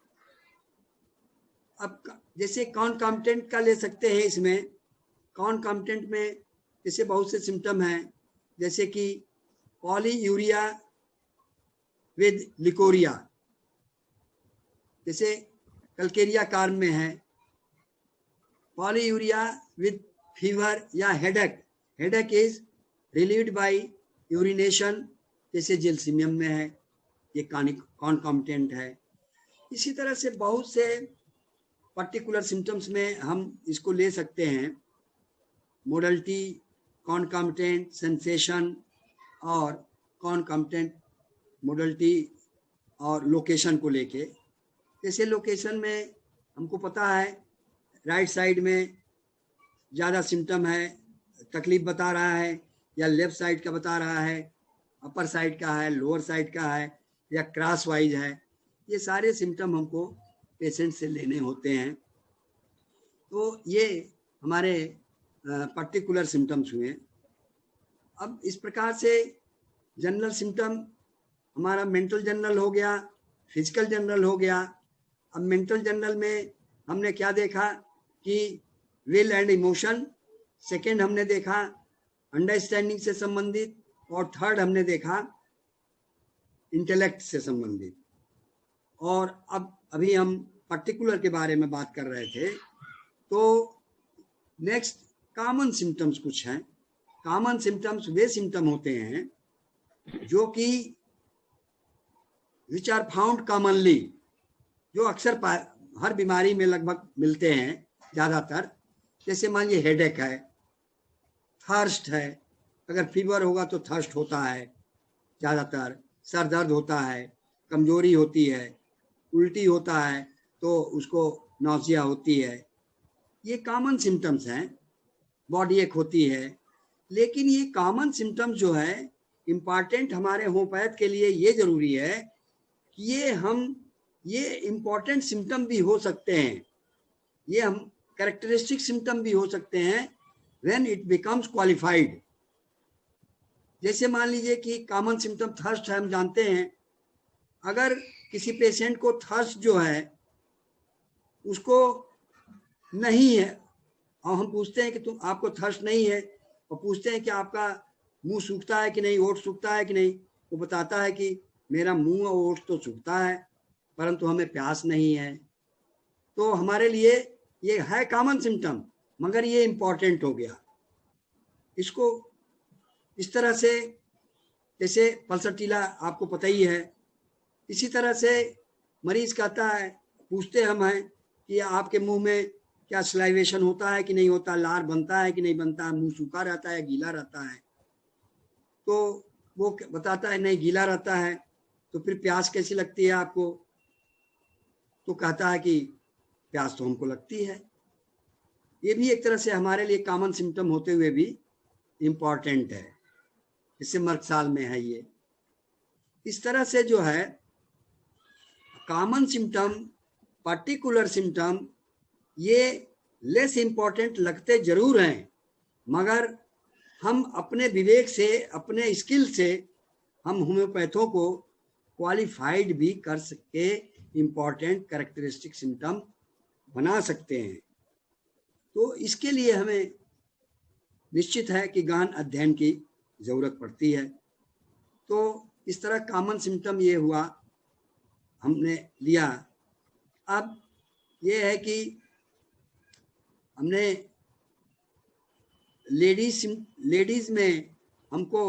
अब जैसे कॉन्कॉम्टेंट का ले सकते हैं। इसमें कॉन्कॉम्टेंट में जैसे बहुत से सिम्टम हैं, जैसे कि पॉलीयूरिया विद लिकोरिया, जैसे कल्केरिया कार्म में है। पॉलीयूरिया विद फीवर या headache, headache is relieved by urination, जैसे जेल्सिमियम में है, ये कॉन्कॉम्टेंट है। इसी तरह से बहुत से पर्टिकुलर सिम्टम्स में हम इसको ले सकते हैं। मोडलिटी, कॉन्कॉम्टेंट, सेंसेशन और कॉन्कॉम्टेंट मोडलिटी और लोकेशन को लेके। जैसे लोकेशन में हमको पता है राइट साइड में ज़्यादा सिम्टम है, तकलीफ बता रहा है, या लेफ्ट साइड का बता रहा है, अपर साइड का है, लोअर साइड का है, या क्रॉस वाइज है। ये सारे सिम्टम हमको पेशेंट से लेने होते हैं। तो ये हमारे पर्टिकुलर सिम्टम्स हुए। अब इस प्रकार से जनरल सिम्टम हमारा मेंटल जनरल हो गया, फिजिकल जनरल हो गया। अब मेंटल जनरल में हमने क्या देखा कि विल एंड इमोशन, सेकेंड हमने देखा अंडरस्टैंडिंग से संबंधित, और थर्ड हमने देखा इंटेलेक्ट से संबंधित। और अब अभी हम पर्टिकुलर के बारे में बात कर रहे थे। तो नेक्स्ट कॉमन सिम्टम्स कुछ हैं। कॉमन सिम्टम्स वे सिम्टम होते हैं जो कि विच आर फाउंड कॉमनली, जो अक्सर हर बीमारी में लगभग मिलते हैं ज़्यादातर। जैसे मान लीजिए हेडेक है, थर्स्ट है, अगर फीवर होगा तो थर्स्ट होता है ज़्यादातर, सर दर्द होता है, कमजोरी होती है, उल्टी होता है तो उसको नौसिया होती है। ये कॉमन सिम्टम्स हैं। बॉडी एक होती है। लेकिन ये कॉमन सिम्टम्स जो है इम्पॉर्टेंट हमारे होम्योपैथ के लिए ये ज़रूरी है कि ये इम्पॉर्टेंट सिम्टम भी हो सकते हैं, ये हम कैरेक्टरिस्टिक सिम्टम भी हो सकते हैं व्हेन इट बिकम्स क्वालिफाइड। जैसे मान लीजिए कि कॉमन सिम्टम थर्स्ट है, हम जानते हैं अगर किसी पेशेंट को थर्स्ट जो है उसको नहीं है और हम पूछते हैं कि तुम आपको थर्स्ट नहीं है और पूछते हैं कि आपका मुंह सूखता है कि नहीं, ओठ सूखता है कि नहीं, वो बताता है कि मेरा मुंह और ओठ तो सूखता है परंतु हमें प्यास नहीं है। तो हमारे लिए ये है कॉमन सिम्टम मगर ये इम्पॉर्टेंट हो गया। इसको इस तरह से, जैसे पल्सटीला आपको पता ही है, इसी तरह से मरीज कहता है, पूछते हम हैं कि आपके मुंह में क्या सलाइवेशन होता है कि नहीं होता, लार बनता है कि नहीं बनता, मुंह सूखा रहता है गीला रहता है, तो वो बताता है नहीं गीला रहता है। तो फिर प्यास कैसी लगती है आपको, तो कहता है कि प्यास तो हमको लगती है। ये भी एक तरह से हमारे लिए कॉमन सिम्टम होते हुए भी इम्पॉर्टेंट है, इससे मर्कसाल में है ये। इस तरह से जो है कॉमन सिम्टम, पर्टिकुलर सिम्टम, ये लेस इम्पॉर्टेंट लगते जरूर हैं मगर हम अपने विवेक से, अपने स्किल से हम होम्योपैथों को क्वालिफाइड भी कर सके, इम्पॉर्टेंट कैरेक्टरिस्टिक सिम्टम बना सकते हैं। तो इसके लिए हमें निश्चित है कि गहन अध्ययन की जरूरत पड़ती है। तो इस तरह कॉमन सिम्टम ये हुआ, हमने लिया। अब ये है कि हमने लेडीज में हमको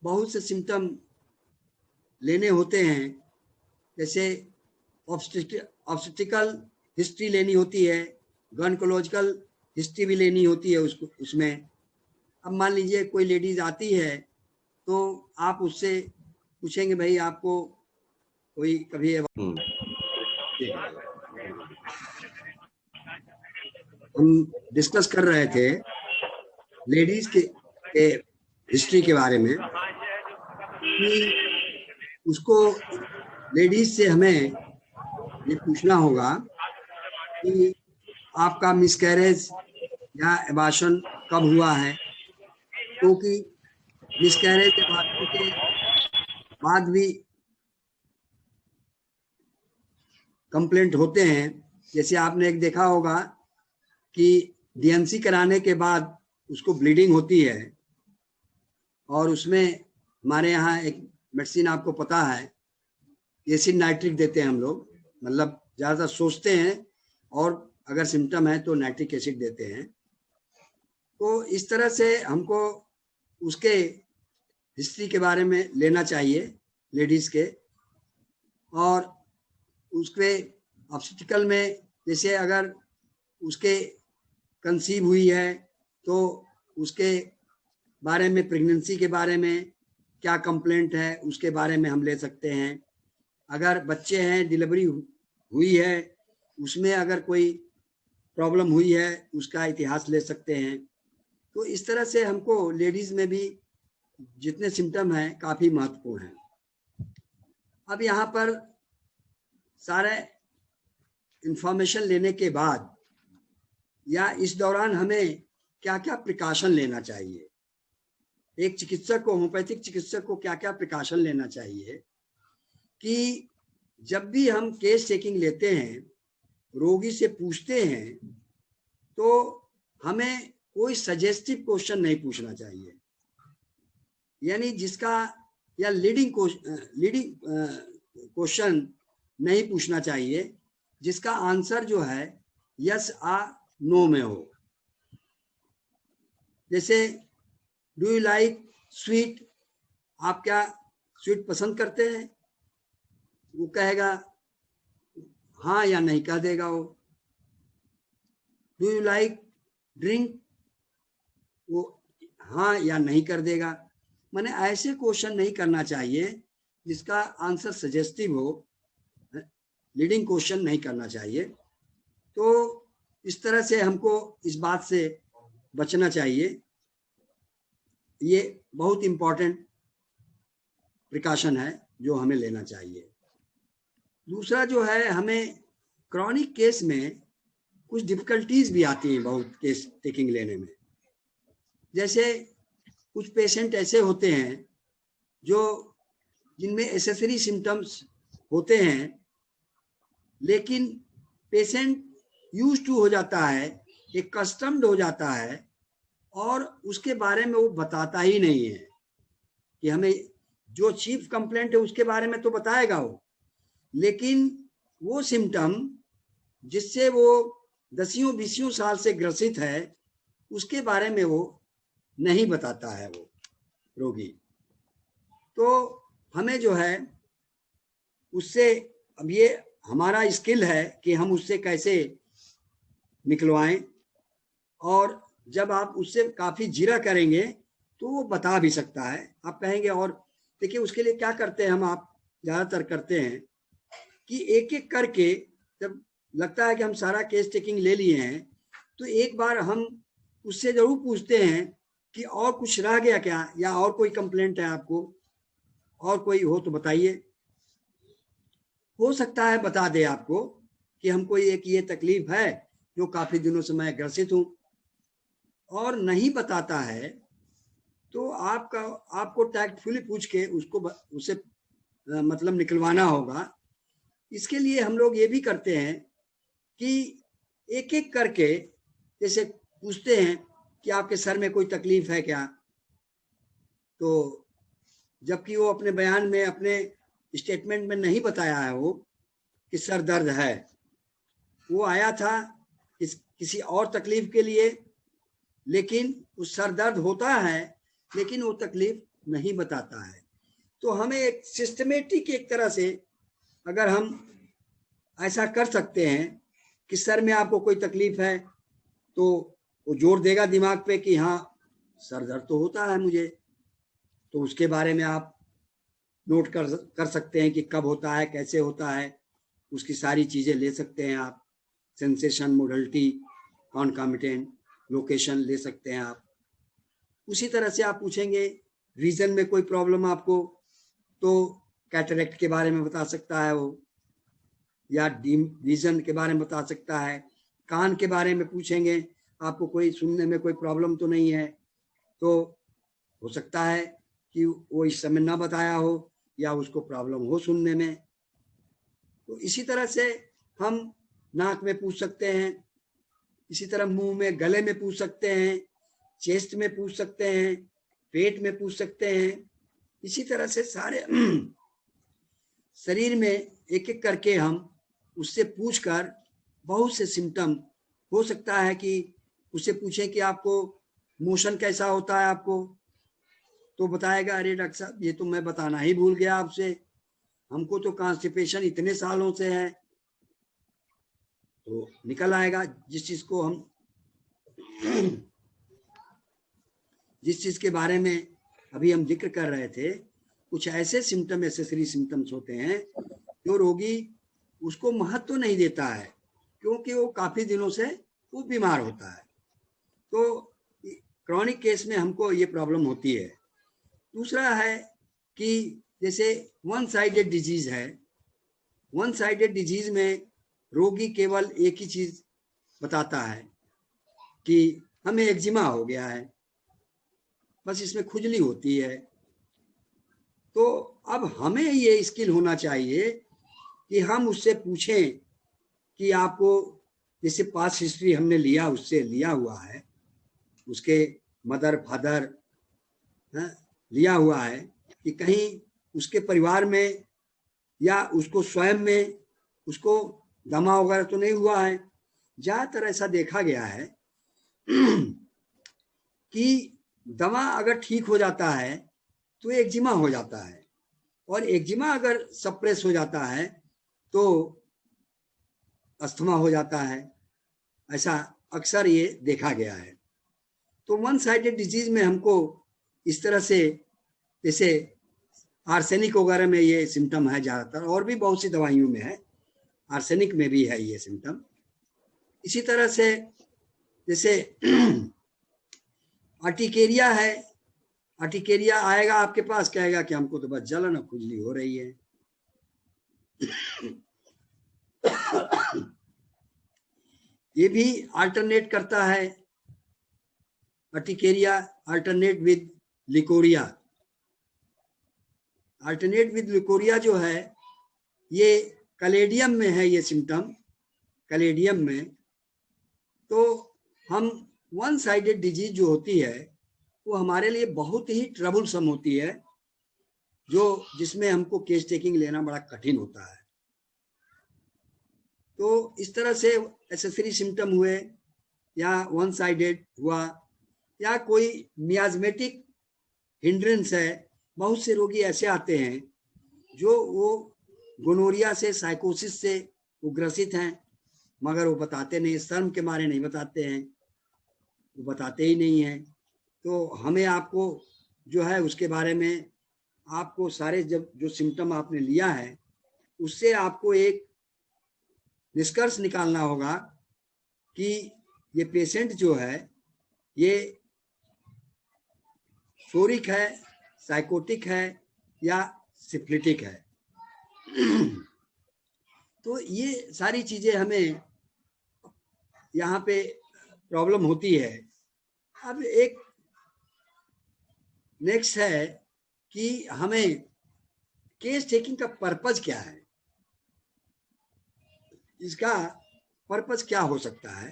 बहुत से सिम्टम लेने होते हैं, जैसे ऑब्स्टेट्रिकल हिस्ट्री लेनी होती है, गायनेकोलॉजिकल हिस्ट्री भी लेनी होती है उसमें। अब मान लीजिए कोई लेडीज आती है तो आप उससे पूछेंगे भाई आपको कोई कभी हम डिस्कस कर रहे थे लेडीज के हिस्ट्री के बारे में कि उसको लेडीज से हमें ये पूछना होगा कि आपका मिसकैरेज या एबार्शन कब हुआ है, क्योंकि मिसकैरेज एबार्शन के बाद भी कंप्लेंट होते हैं। जैसे आपने एक देखा होगा कि डीएनसी कराने के बाद उसको ब्लीडिंग होती है और उसमें हमारे यहाँ एक मेडिसिन आपको पता है, एसिड नाइट्रिक देते हैं हम लोग, मतलब ज़्यादातर सोचते हैं और अगर सिम्टम है तो नाइट्रिक एसिड देते हैं। तो इस तरह से हमको उसके हिस्ट्री के बारे में लेना चाहिए लेडीज़ के। और उसके ऑब्स्टेट्रिकल में जैसे अगर उसके कंसीव हुई है तो उसके बारे में, प्रेगनेंसी के बारे में क्या कंप्लेंट है उसके बारे में हम ले सकते हैं। अगर बच्चे हैं, डिलीवरी हुई है, उसमें अगर कोई प्रॉब्लम हुई है उसका इतिहास ले सकते हैं। तो इस तरह से हमको लेडीज़ में भी जितने सिम्टम हैं काफ़ी महत्वपूर्ण हैं। अब यहाँ पर सारे इंफॉर्मेशन लेने के बाद या इस दौरान हमें क्या क्या प्रिकॉशन लेना चाहिए, एक चिकित्सक को, होम्योपैथिक चिकित्सक को क्या क्या प्रिकॉशन लेना चाहिए कि जब भी हम केस चेकिंग लेते हैं, रोगी से पूछते हैं, तो हमें कोई सजेस्टिव क्वेश्चन नहीं पूछना चाहिए, यानी जिसका या लीडिंग क्वेश्चन नहीं पूछना चाहिए जिसका आंसर जो है यस आ नो में हो। जैसे डू यू लाइक स्वीट, आप क्या स्वीट पसंद करते हैं, वो कहेगा हाँ या नहीं कह देगा वो। डू यू लाइक ड्रिंक, वो हाँ या नहीं कर देगा। माने ऐसे क्वेश्चन नहीं करना चाहिए जिसका आंसर सजेस्टिव हो, लीडिंग क्वेश्चन नहीं करना चाहिए। तो इस तरह से हमको इस बात से बचना चाहिए, ये बहुत इम्पोर्टेंट प्रिकॉशन है जो हमें लेना चाहिए। दूसरा जो है, हमें क्रॉनिक केस में कुछ डिफिकल्टीज भी आती हैं बहुत केस टेकिंग लेने में। जैसे कुछ पेशेंट ऐसे होते हैं जो जिनमें एसेसरी सिम्टम्स होते हैं, लेकिन पेशेंट यूज टू हो जाता है, एक कस्टम्ड हो जाता है, और उसके बारे में वो बताता ही नहीं है कि हमें जो चीफ कंप्लेंट है उसके बारे में तो बताएगा वो, लेकिन वो सिम्टम जिससे वो 10-20 साल से ग्रसित है उसके बारे में वो नहीं बताता है वो रोगी। तो हमें जो है उससे, अब ये हमारा स्किल है कि हम उससे कैसे निकलवाएं, और जब आप उससे काफ़ी जिरा करेंगे तो वो बता भी सकता है। आप कहेंगे, और देखिए उसके लिए क्या करते हैं हम, आप ज़्यादातर करते हैं कि एक एक करके जब लगता है कि हम सारा केस टेकिंग ले लिए हैं तो एक बार हम उससे ज़रूर पूछते हैं कि और कुछ रह गया क्या, या और कोई कंप्लेंट है आपको, और कोई हो तो बताइए। हो सकता है बता दे आपको कि हमको एक ये तकलीफ है जो काफ़ी दिनों से मैं ग्रसित हूँ, और नहीं बताता है तो आपको टैक्टफुली पूछ के उसे मतलब निकलवाना होगा। इसके लिए हम लोग ये भी करते हैं कि एक एक करके जैसे पूछते हैं कि आपके सर में कोई तकलीफ है क्या, तो जबकि वो अपने बयान में, अपने स्टेटमेंट में नहीं बताया है वो कि सर दर्द है, वो आया था किसी और तकलीफ के लिए, लेकिन उस सर दर्द होता है लेकिन वो तकलीफ नहीं बताता है। तो हमें एक सिस्टमेटिक एक तरह से अगर हम ऐसा कर सकते हैं कि सर में आपको कोई तकलीफ है तो वो जोर देगा दिमाग पे कि हाँ सर दर्द तो होता है मुझे, तो उसके बारे में आप नोट कर सकते हैं कि कब होता है, कैसे होता है, उसकी सारी चीज़ें ले सकते हैं आप। सेंसेशन, मोडलिटी, कॉन्कामिटेंट, लोकेशन ले सकते हैं आप। उसी तरह से आप पूछेंगे रीजन में कोई प्रॉब्लम आपको, तो कैटरेक्ट के बारे में बता सकता है वो, या डीम विजन के बारे में बता सकता है। कान के बारे में पूछेंगे आपको कोई सुनने में कोई प्रॉब्लम तो नहीं है, तो हो सकता है कि वो इस समय ना बताया हो या उसको प्रॉब्लम हो सुनने में। तो इसी तरह से हम नाक में पूछ सकते हैं, इसी तरह मुंह में, गले में पूछ सकते हैं, चेस्ट में पूछ सकते हैं, पेट में पूछ सकते हैं। इसी तरह से सारे शरीर में एक एक करके हम उससे पूछकर बहुत से सिम्टम, हो सकता है कि उससे पूछें कि आपको मोशन कैसा होता है आपको, तो बताएगा अरे डॉक्टर साहब ये तो मैं बताना ही भूल गया आपसे, हमको तो कॉन्स्टिपेशन इतने सालों से है। तो निकल आएगा जिस चीज़ के बारे में अभी हम जिक्र कर रहे थे। कुछ ऐसे सिम्टम, एसेसरी सिम्टम्स होते हैं जो रोगी उसको महत्व तो नहीं देता है क्योंकि वो काफ़ी दिनों से वो बीमार होता है। तो क्रॉनिक केस में हमको ये प्रॉब्लम होती है। दूसरा है कि जैसे वन साइडेड डिजीज है, वन साइडेड डिजीज में रोगी केवल एक ही चीज़ बताता है कि हमें एक्जिमा हो गया है, बस इसमें खुजली होती है। तो अब हमें ये स्किल होना चाहिए कि हम उससे पूछें कि आपको, जैसे पास्ट हिस्ट्री हमने लिया, उससे लिया हुआ है, उसके मदर फादर लिया हुआ है कि कहीं उसके परिवार में या उसको स्वयं में उसको दमा वगैरह तो नहीं हुआ है। ज़्यादातर ऐसा देखा गया है कि दमा अगर ठीक हो जाता है तो एक्जिमा हो जाता है, और एक्जिमा अगर सप्रेस हो जाता है तो अस्थमा हो जाता है। ऐसा अक्सर ये देखा गया है। तो वन साइडेड डिजीज में हमको इस तरह से, जैसे आर्सेनिक वगैरह में ये सिम्टम है ज़्यादातर, और भी बहुत सी दवाइयों में है, आर्सेनिक में भी है ये सिम्टम। इसी तरह से जैसे अर्टिकेरिया है, अर्टिकेरिया आएगा आपके पास, कहेगा कि हमको तो बस जलन और खुजली हो रही है। ये भी अल्टरनेट करता है urticaria alternate with leucorrhoea. Alternate with leucorrhoea जो है ये कलेडियम में है, ये सिम्टम कलेडियम में। तो हम वन साइडेड डिजीज जो होती है वो हमारे लिए बहुत ही ट्रबलसम होती है, जो जिसमें हमको केस टेकिंग लेना बड़ा कठिन होता है। तो इस तरह से एसेसरी सिम्टम हुए या वन साइडेड हुआ या कोई मियाज्मेटिक हिंड्रेंस है। बहुत से रोगी ऐसे आते हैं जो वो गोनोरिया से, साइकोसिस से वो ग्रसित हैं, मगर वो बताते नहीं, शर्म के मारे नहीं बताते हैं, वो बताते ही नहीं हैं। तो हमें आपको जो है उसके बारे में आपको सारे जब जो सिम्टम आपने लिया है उससे आपको एक निष्कर्ष निकालना होगा कि ये पेशेंट जो है ये सोरिक है, साइकोटिक है या सिफिलिटिक है। तो ये सारी चीजें हमें यहाँ पे प्रॉब्लम होती है। अब एक नेक्स्ट है कि हमें केस टेकिंग का पर्पज क्या है, इसका पर्पज क्या हो सकता है।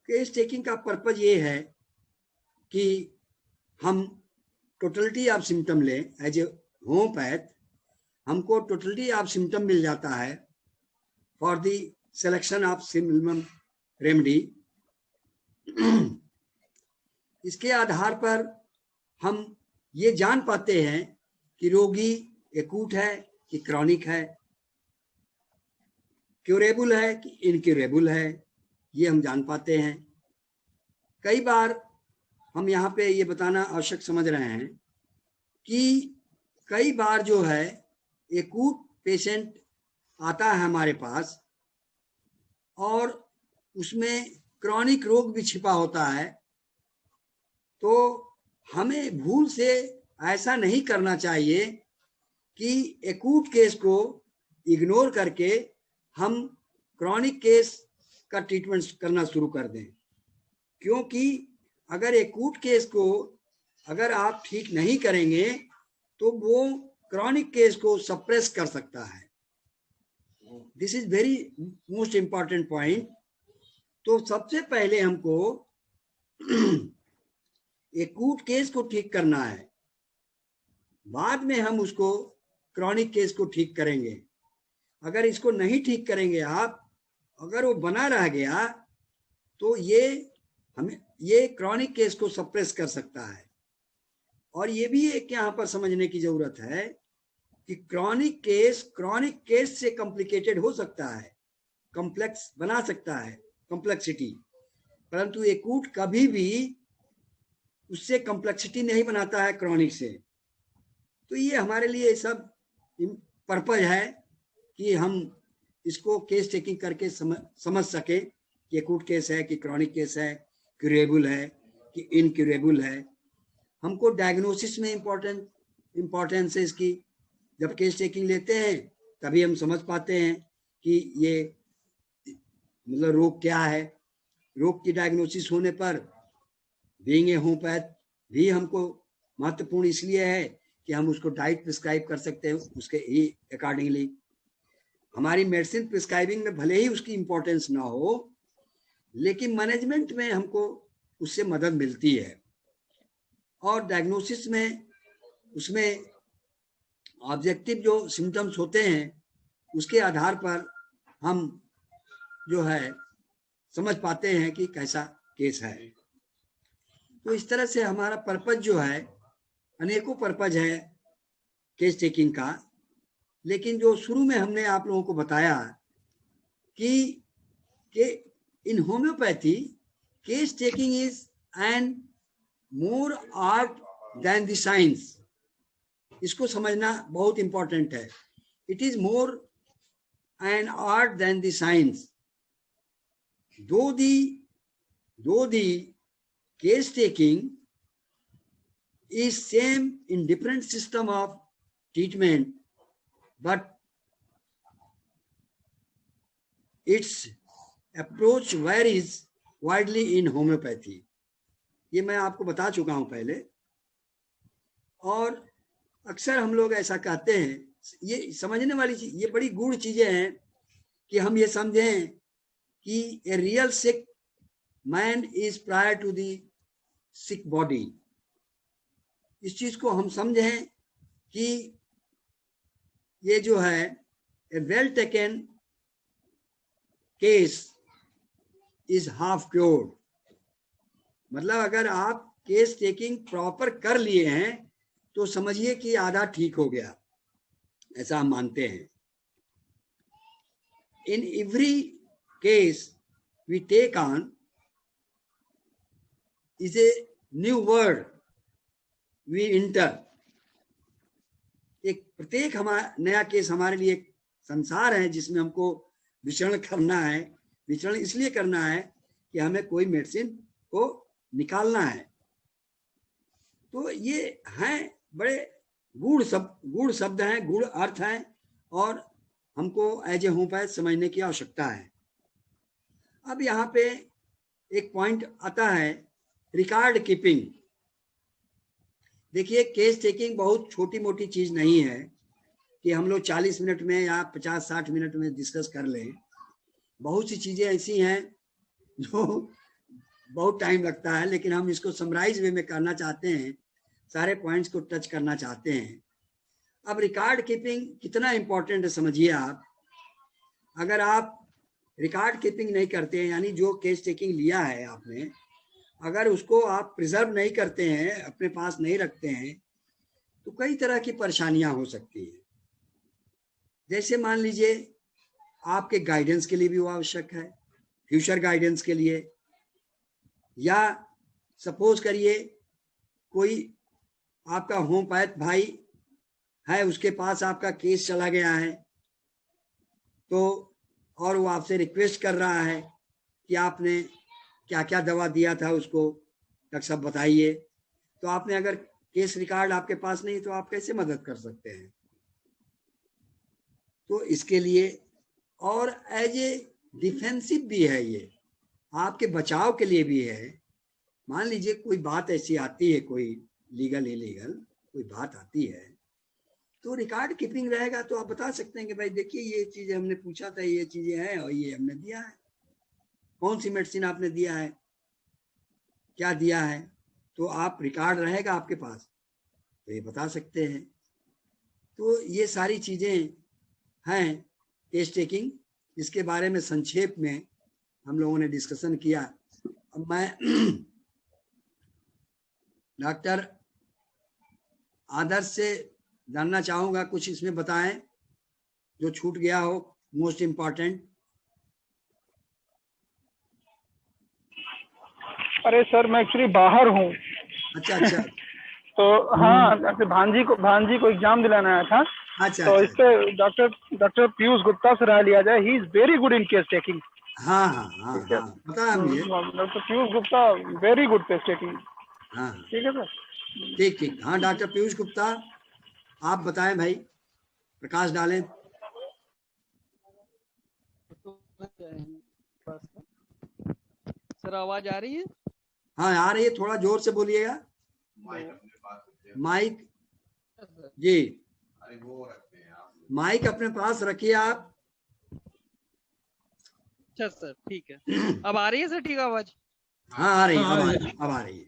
केस टेकिंग का पर्पज ये है कि हम टोटलिटी ऑफ सिम्टम लें। एज ए होम्योपैथ हमको टोटलिटी ऑफ सिम्टम मिल जाता है for the selection of similimum remedy. इसके आधार पर हम ये जान पाते हैं कि रोगी एक्यूट है कि क्रॉनिक है, क्यूरेबल है कि इनक्यूरेबल है, ये हम जान पाते हैं। कई बार हम यहाँ पे ये बताना आवश्यक समझ रहे हैं कि कई बार जो है एक्यूट पेशेंट आता है हमारे पास और उसमें क्रॉनिक रोग भी छिपा होता है। तो हमें भूल से ऐसा नहीं करना चाहिए कि एक्यूट केस को इग्नोर करके हम क्रॉनिक केस का ट्रीटमेंट करना शुरू कर दें, क्योंकि अगर एक्यूट केस को अगर आप ठीक नहीं करेंगे तो वो क्रॉनिक केस को सप्रेस कर सकता है। This is very most important point. तो सबसे पहले हमको एक्यूट केस को ठीक करना है, बाद में हम उसको क्रॉनिक केस को ठीक करेंगे। अगर इसको नहीं ठीक करेंगे आप, अगर वो बना रह गया तो ये हमें ये क्रॉनिक केस को सप्रेस कर सकता है। और ये भी एक यहाँ पर समझने की जरूरत है कि क्रॉनिक केस से कॉम्प्लिकेटेड हो सकता है, कॉम्प्लेक्स बना सकता है, कॉम्प्लेक्सिटी, परंतु एक्यूट कभी भी उससे कॉम्प्लेक्सिटी नहीं बनाता है क्रॉनिक से। तो ये हमारे लिए सब पर्पज है कि हम इसको केस टेकिंग करके समझ सके कि एक्यूट केस है कि क्रॉनिक केस है, क्यूरेबल है कि इनक्यूरेबल है। हमको डायग्नोसिस में इम्पोर्टेंस है इसकी। जब केस टेकिंग लेते हैं तभी हम समझ पाते हैं कि ये मतलब रोग क्या है। रोग की डायग्नोसिस होने पर बीइंग ए होम्योपैथ भी हमको महत्वपूर्ण इसलिए है कि हम उसको डाइट प्रिस्क्राइब कर सकते हैं उसके ही अकॉर्डिंगली। हमारी मेडिसिन प्रिस्क्राइबिंग में भले ही उसकी इम्पोर्टेंस ना हो, लेकिन मैनेजमेंट में हमको उससे मदद मिलती है। और डायग्नोसिस में उसमें ऑब्जेक्टिव जो सिम्टम्स होते हैं उसके आधार पर हम जो है समझ पाते हैं कि कैसा केस है। तो इस तरह से हमारा पर्पज जो है, अनेकों पर्पज है केस टेकिंग का, लेकिन जो शुरू में हमने आप लोगों को बताया कि in homeopathy case taking is an more art than the science. इसको समझना बहुत इंपॉर्टेंट है। It is more an art than the science. दो the case taking is same in different system of treatment, but its approach varies widely in homeopathy. ये मैं आपको बता चुका हूं पहले। और अक्सर हम लोग ऐसा कहते हैं, ये समझने वाली चीज, ये बड़ी गूढ़ चीजें हैं कि हम ये समझें कि a real sick man is prior to the sick body. इस चीज को हम समझें कि ये जो है a well taken case is half cured. मतलब अगर आप केस टेकिंग प्रॉपर कर लिए हैं तो समझिए कि आधा ठीक हो गया, ऐसा हम मानते हैं। In every case we take on is a new word we enter. एक प्रत्येक हमारा नया केस हमारे लिए एक संसार है जिसमें हमको विचरण करना है। विचरण इसलिए करना है कि हमें कोई मेडिसिन को निकालना है। तो ये हैं बड़े गूढ़ शब्द हैं, गूढ़ अर्थ हैं, और हमको एज ए होम्योपैथ समझने की आवश्यकता है। अब यहाँ पे एक पॉइंट आता है रिकॉर्ड कीपिंग। देखिए, केस टेकिंग बहुत छोटी मोटी चीज नहीं है कि हम लोग 40 मिनट में या 50-60 मिनट में डिस्कस कर लें। बहुत सी चीजें ऐसी हैं जो बहुत टाइम लगता है, लेकिन हम इसको समराइज वे में करना चाहते हैं, सारे पॉइंट्स को टच करना चाहते हैं। अब रिकॉर्ड कीपिंग कितना इंपॉर्टेंट है समझिए आप। अगर आप रिकॉर्ड कीपिंग नहीं करते हैं, यानी जो केस टेकिंग लिया है आपने, अगर उसको आप प्रिजर्व नहीं करते हैं, अपने पास नहीं रखते हैं, तो कई तरह की परेशानियां हो सकती हैं। जैसे मान लीजिए आपके गाइडेंस के लिए भी वो आवश्यक है, फ्यूचर गाइडेंस के लिए। या सपोज करिए कोई आपका होम्योपैथ भाई है, उसके पास आपका केस चला गया है, तो और वो आपसे रिक्वेस्ट कर रहा है कि आपने क्या क्या दवा दिया था उसको, डॉक्टर साहब बताइए। तो आपने अगर केस रिकॉर्ड आपके पास नहीं तो आप कैसे मदद कर सकते हैं? तो इसके लिए, और एज ए डिफेंसिव भी है, ये आपके बचाव के लिए भी है। मान लीजिए कोई बात ऐसी आती है, कोई लीगल इलीगल कोई बात आती है, तो रिकॉर्ड कीपिंग रहेगा तो आप बता सकते हैं कि भाई देखिए ये चीजें हमने पूछा था, ये चीजें हैं और ये हमने दिया है। कौन सी मेडिसिन आपने दिया है, क्या दिया है, तो आप रिकॉर्ड रहेगा आपके पास तो ये बता सकते हैं। तो ये सारी चीजें हैं केस टेकिंग, इसके बारे में संक्षेप में हम लोगों ने डिस्कशन किया। अब मैं डॉक्टर आदर्श से जानना चाहूंगा, कुछ इसमें बताएं जो छूट गया हो, मोस्ट इम्पोर्टेंट। अरे सर, मैं एक्चुअली बाहर हूँ। अच्छा अच्छा। तो हाँ, भांजी को एग्जाम दिलाना आया था। अच्छा तो अच्छा। इस पे डॉक्टर पीयूष गुप्ता से राय लिया जाए। He is very good in case taking. हाँ हाँ हाँ हाँ, पता है मुझे। Doctor Piyush Gupta very good case taking. हाँ ठीक है सर। ठीक ठीक। हाँ डॉक्टर पीयूष गुप्ता, आप बताएं भाई, प्रकाश डालें। सर आवाज आ रही है? हाँ आ रही है, थोड़ा जोर से बोलिएगा। माइक जी, माइक अपने पास रखिए आप। अच्छा सर, ठीक है। अब आ रही है सर ठीक आवाज? हाँ आ रही है, अब आ रही है।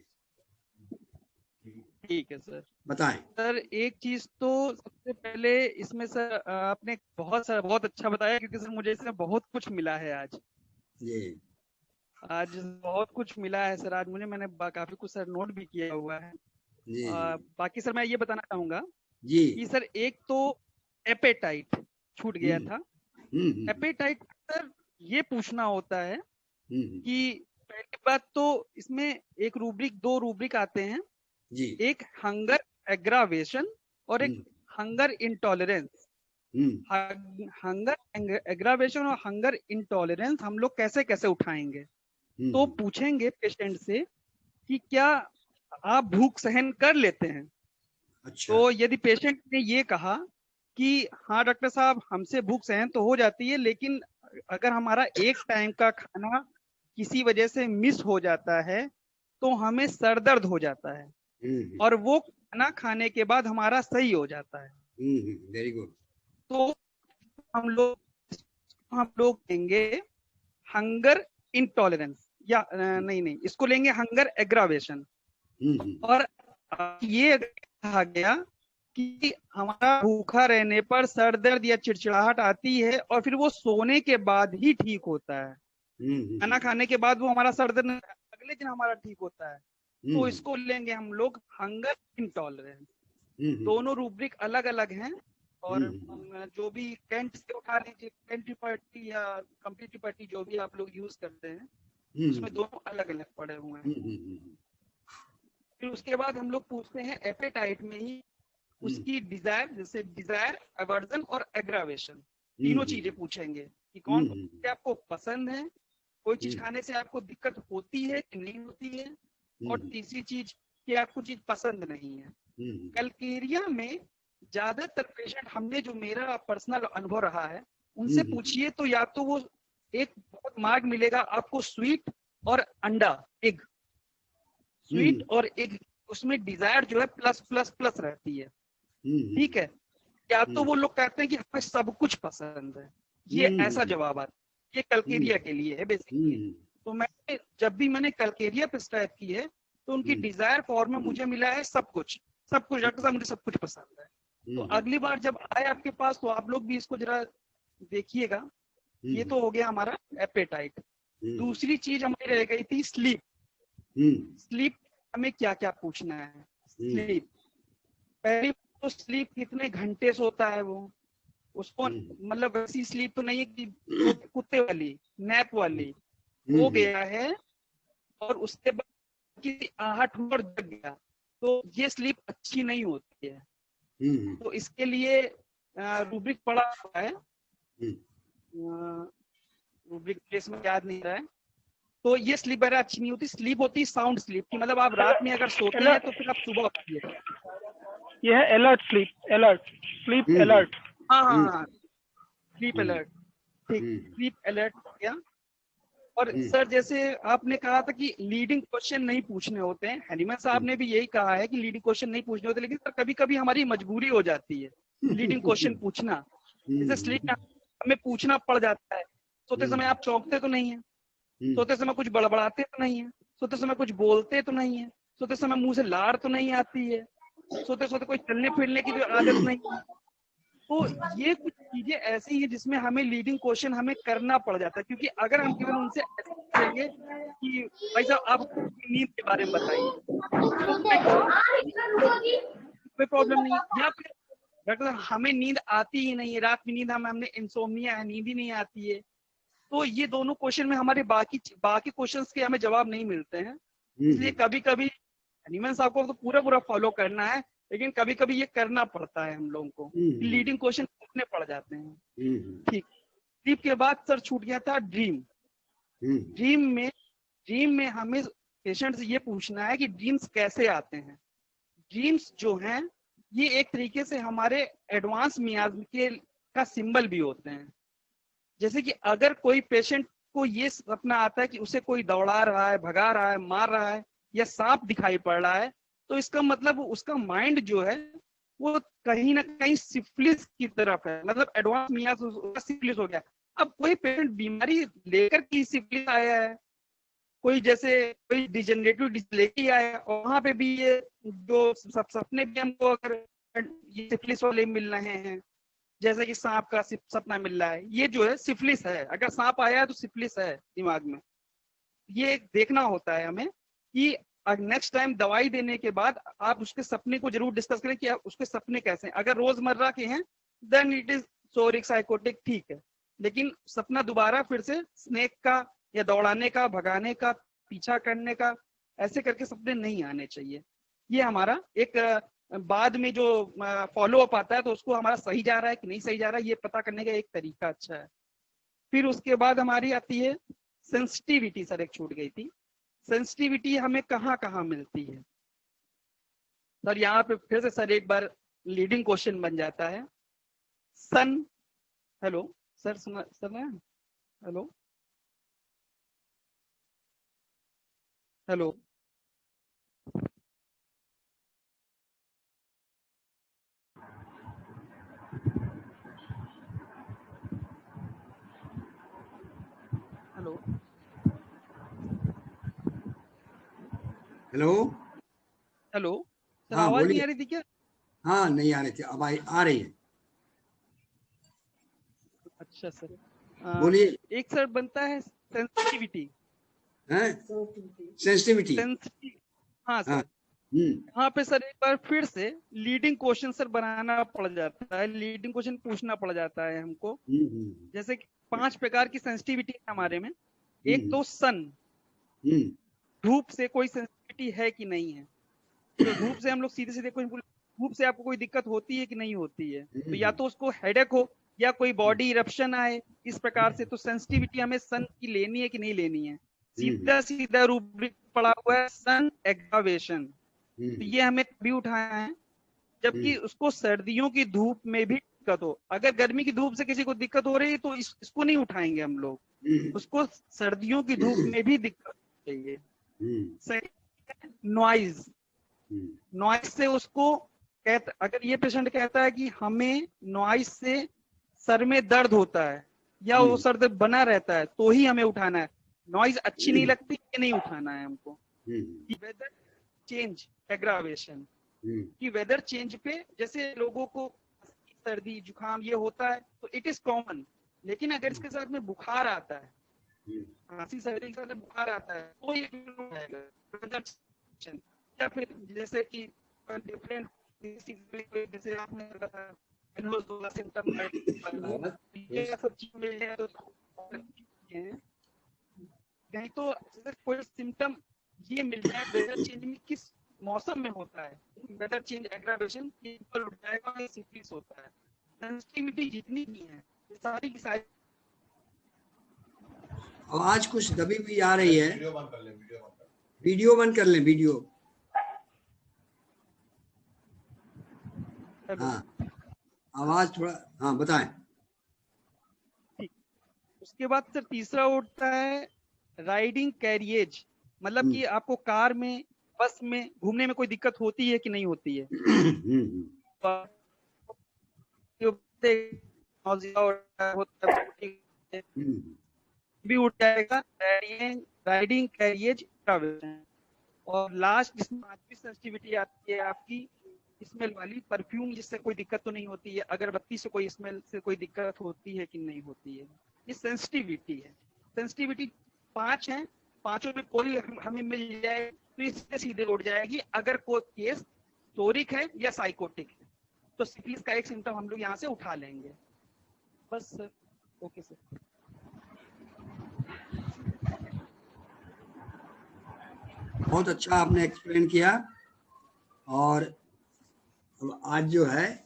ठीक है सर, बताएं। सर एक चीज तो सबसे पहले इसमें सर आपने बहुत अच्छा बताया, क्योंकि सर मुझे इसमें बहुत कुछ मिला है आज जी। आज बहुत कुछ मिला है सर। आज मैंने काफी कुछ सर नोट भी किया हुआ है। जी बाकी सर मैं ये बताना चाहूंगा जी कि सर एक तो एपेटाइट छूट गया था। एपेटाइट सर ये पूछना होता है कि पहली बात तो इसमें एक रूब्रिक, दो रूब्रिक आते हैं जी। एक हंगर एग्रावेशन और एक हंगर इंटॉलरेंस। हंगर एग्रावेशन और हंगर इंटॉलरेंस हम लोग कैसे कैसे उठाएंगे? तो पूछेंगे पेशेंट से कि क्या आप भूख सहन कर लेते हैं? अच्छा। तो यदि पेशेंट ने ये कहा कि हाँ डॉक्टर साहब हमसे भूख सहन तो हो जाती है, लेकिन अगर हमारा एक टाइम का खाना किसी वजह से मिस हो जाता है तो हमें सर दर्द हो जाता है और वो खाना खाने के बाद हमारा सही हो जाता है। Very good. तो हम लोग लेंगे हंगर इंटॉलरेंस या नहीं, इसको लेंगे हंगर एग्रावेशन। और ये कहा गया कि हमारा भूखा रहने पर सर दर्द या चिड़चिड़ाहट आती है और फिर वो सोने के बाद ही ठीक होता है। खाना खाने के बाद वो हमारा सर दर्द अगले दिन हमारा ठीक होता है। तो इसको लेंगे हम लोग हंगर इंटॉलरेंस। दोनों रूब्रिक अलग अलग हैं और जो भी कैंट से उठा लीजिए, कैंट पार्टी या कंप्लीट पार्टी जो भी आप लोग यूज करते हैं, उसमें दोनों अलग अलग पड़े हुए हैं। फिर उसके बाद हम लोग पूछते हैं एपेटाइट में ही उसकी डिजायर, जैसे डिजायर, एवर्जन और एग्रावेशन, तीनों चीजें पूछेंगे कि कौन कौन से आपको पसंद है, कोई चीज खाने से आपको दिक्कत होती है कि नहीं होती है, और तीसरी चीज कि आपको चीज पसंद नहीं है। कैलकेरिया में ज्यादातर पेशेंट, हमने जो मेरा पर्सनल अनुभव रहा है उनसे पूछिए तो या तो वो एक बहुत मार्ग मिलेगा आपको स्वीट और अंडा, एग, स्वीट और एग, उसमें डिजायर जो है प्लस प्लस प्लस रहती है, ठीक है। या तो वो लोग कहते हैं कि हमें सब कुछ पसंद है, ये ऐसा जवाब आता है। ये कैलकेरिया के लिए है बेसिकली। तो मैं जब भी मैंने कैलकेरिया प्रिस्क्राइब की है तो उनकी डिजायर फॉर्म में मुझे मिला है सब कुछ, सब कुछ डॉक्टर साहब मुझे सब कुछ पसंद है। तो अगली बार जब आए आपके पास तो आप लोग भी इसको जरा देखिएगा। ये तो हो गया हमारा एपेटाइट। दूसरी चीज हमारी रह गई थी स्लीप। स्लीप हमें क्या क्या पूछना है? स्लीप, पहली तो स्लीप कितने घंटे सोता है वो, उसको मतलब वैसी स्लीप तो नहीं है कि कुत्ते वाली, नैप वाली हो गया है और उसके बाद की आहट और जग गया, तो ये स्लीप अच्छी नहीं होती है। तो इसके लिए रूब्रिक पड़ा हुआ है, रूब्रिक प्लेस में याद नहीं रहा है। तो ये स्लीप वगैरह अच्छी नहीं होती। स्लीप होती है साउंड स्लीप की, मतलब आप रात में अगर सोते हैं तो फिर आप सुबह उठती है। ये है alert sleep, alert sleep alert. हाँ, स्लीप अलर्ट, ठीक, स्लीप अलर्ट हो गया। और सर जैसे आपने कहा था कि लीडिंग क्वेश्चन नहीं पूछने होते हैं, हैनीमैन साहब ने भी यही कहा है कि लीडिंग क्वेश्चन नहीं पूछने होते, लेकिन सर कभी कभी हमारी मजबूरी हो जाती है लीडिंग क्वेश्चन पूछना। जैसे स्लीप में हमें पूछना पड़ जाता है। सोते समय आप चौंकते तो नहीं है, सोते समय कुछ बड़बड़ाते तो नहीं है, सोते समय कुछ बोलते तो नहीं है, सोते समय मुंह से लार तो नहीं आती है, सोते सोते कोई चलने फिरने की तो आदत नहीं है। तो ये कुछ चीजें ऐसी हैं जिसमें हमें लीडिंग क्वेश्चन हमें करना पड़ जाता है, क्योंकि अगर हम केवल उनसे पूछेंगे कि भाई साहब आप नींद के बारे में बताइए तो कोई प्रॉब्लम नहीं है, या फिर डॉक्टर साहब हमें नींद आती ही नहीं है, रात में नींद हमने इंसोम्निया है, नींद ही नहीं आती है। तो ये दोनों क्वेश्चन में हमारे बाकी क्वेश्चंस के हमें जवाब नहीं मिलते हैं। इसलिए कभी कभी हैनीमैन साहब को तो पूरा फॉलो करना है, लेकिन कभी कभी ये करना पड़ता है हम लोगों को, लीडिंग क्वेश्चन पूछने पड़ जाते हैं। ठीक, स्लीप के बाद सर छूट गया था ड्रीम। ड्रीम में हमें पेशेंट से ये पूछना है कि ड्रीम्स कैसे आते हैं। ड्रीम्स जो हैं ये एक तरीके से हमारे एडवांस मियाज़ के का सिंबल भी होते हैं। जैसे कि अगर कोई पेशेंट को ये सपना आता है कि उसे कोई दौड़ा रहा है, भगा रहा है, मार रहा है या सांप दिखाई पड़ रहा है, तो इसका मतलब उसका माइंड जो है वो कहीं ना कहीं सिफिलिस की तरफ है, मतलब एडवांस मियाज़ सिफिलिस हो गया। अब कोई पेशेंट बीमारी लेकर के सिफिलिस आया है, कोई जैसे कोई डिजेनरेटिव डिजीज लेके आया और वहां पे भी ये जो सपने भी हमको अगर ये सिफिलिस वाले मिल रहे हैं, जैसे कि सांप का सपना मिल रहा है, ये जो है सिफिलिस है। अगर सांप आया है तो सिफिलिस है दिमाग में। ये देखना होता है हमें कि नेक्स्ट टाइम दवाई देने के बाद आप उसके सपने को जरूर डिस्कस करें कि आप उसके सपने कैसे हैं। अगर रोजमर्रा के हैं then it is psoric psychotic, ठीक है, लेकिन सपना दोबारा फिर से स्नेक का या दौड़ाने का, भगाने का, पीछा करने का, ऐसे करके सपने नहीं आने चाहिए। ये हमारा एक बाद में जो फॉलो अप आता है तो उसको हमारा सही जा रहा है कि नहीं सही जा रहा है ये पता करने का एक तरीका अच्छा है। फिर उसके बाद हमारी आती है सेंसिटिविटी। सर एक छूट गई थी, सेंसिटिविटी हमें कहाँ कहाँ मिलती है? सर यहाँ पे फिर से सर एक बार लीडिंग क्वेश्चन बन जाता है। सन, हेलो सर, सुना sir? Hello hello hello. Hello sir, हाँ आवाज नहीं बोलिए। आ रही थी क्या? हाँ नहीं आ रही थी, अब आ रही है। अच्छा सर, बोलिए। एक सर बनता है सेंसिटिविटी। हैं? सेंसिटिविटी। सेंसिटिव, हाँ हाँ। सर। यहाँ पे सर एक बार फिर से लीडिंग क्वेश्चन सर बनाना पड़ जाता है, लीडिंग क्वेश्चन पूछना पड़ जाता है हमको। जैसे कि 5 प्रकार की सेंसिटिविटी है हमारे में। एक तो सन, धूप से कोई सेंसिटिविटी है कि नहीं है। तो धूप से हम लोग सीधे सीधे कोई, धूप से आपको कोई दिक्कत होती है कि नहीं होती है, तो या तो उसको हेडेक हो या कोई बॉडी इरप्शन आए, इस प्रकार से। तो सेंसिटिविटी हमें सन की लेनी है कि नहीं लेनी है। सीधा सीधा रूब्रिक पड़ा हुआ है सन एग्रावेशन, तो ये हमें कभी उठाना है जबकि उसको सर्दियों की धूप में भी दिक्कत हो। अगर गर्मी की धूप से किसी को दिक्कत हो रही है तो इसको नहीं उठाएंगे हम लोग, उसको सर्दियों की धूप में भी दिक्कत चाहिए। नॉइज, नॉइज से उसको अगर ये पेशेंट कहता है कि हमें नॉइज से सर में दर्द होता है या वो सर दर्द बना रहता है, तो ही हमें उठाना है। नॉइज अच्छी नहीं लगती, ये नहीं उठाना है हमको। वेदर चेंज एग्रावेशन, कि वेदर चेंज पे जैसे लोगों को सर्दी जुकाम ये होता है तो इट इज कॉमन, लेकिन अगर इसके साथ में बुखार आता है, खांसी सर्दी के साथ बुखार आता है, तो ये वेदर चेंज। या फिर जैसे कि डिफरेंट, जैसे आपने बताया सिम्टम, ये सब चीज मिल जाए तो नहीं, तो कोई सिम्टम ये मिल जाए वेदर चेंज में किस मौसम में होता है, वेदर चेंज एग्रावेशन ऊपर उठ जाएगा, ये सिफिलिस होता है। सेंसिटिविटी जितनी भी है सारी की सारी। आवाज कुछ दबी हुई आ रही है। वीडियो बंद कर लें, वीडियो। हाँ आवाज थोड़ा, हाँ बताएं। उसके बाद सर तीसरा उठता है राइडिंग कैरिएज, मतलब कि आपको कार में बस में घूमने में कोई दिक्कत होती है कि नहीं होती है। भी उठ जाएगा राइडिंग कैरिएज। और लास्ट जिसमें 5वीं सेंसिटिविटी आती है आपकी स्मेल वाली, परफ्यूम जिससे कोई दिक्कत तो नहीं होती है, अगरबत्ती से कोई स्मेल से कोई दिक्कत होती है कि नहीं होती है। ये सेंसिटिविटी है। सेंसिटिविटी 5 है, पांचों में कोई हमें मिल जाए तो इससे सीधे उठ जाएगी। अगर कोई केस सोरिक है या साइकोटिक है तो सिफिलिस का एक सिम्टम हम लोग यहाँ से उठा लेंगे। बस सर, ओके सर। बहुत अच्छा आपने एक्सप्लेन किया, और अब आज जो है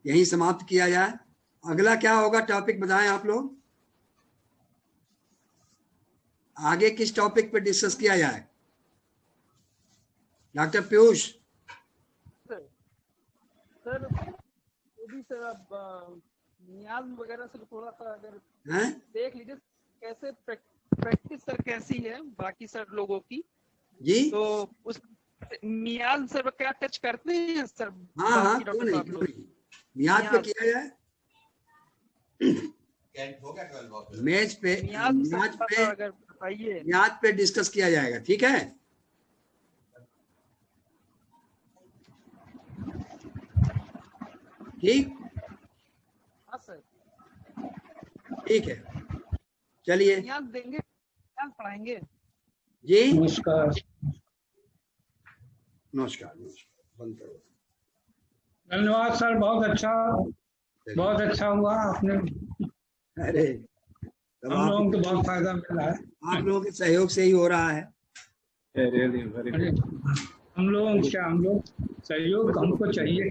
यही समाप्त किया जाए। अगला क्या होगा टॉपिक बताएं आप लोग, आगे किस टॉपिक पे डिस्कस किया जाए? डॉक्टर पीयूष। सर वो भी सर, अब नियाज वगैरह से थोड़ा सा अगर हैं? देख लीजिए कैसे प्रैक्टिस सर कैसी है बाकी सर लोगों की जी, तो उस नियाज सर क्या टच करते हैं सर? हाँ हाँ क्यों नहीं, नियाज पे किया जाए। मैच पे, नियाज पे डिस्कस किया जाएगा, ठीक है? ठीक, हाँ सर, ठीक है, चलिए देंगे, पढ़ाएंगे जी। नमस्कार। नमस्कार, बंद करो। धन्यवाद सर, बहुत अच्छा हुआ आपने। अरे हम लोगों को बहुत फायदा मिला है, आप लोगों के सहयोग से ही हो रहा है। हम लोग सहयोग हमको चाहिए।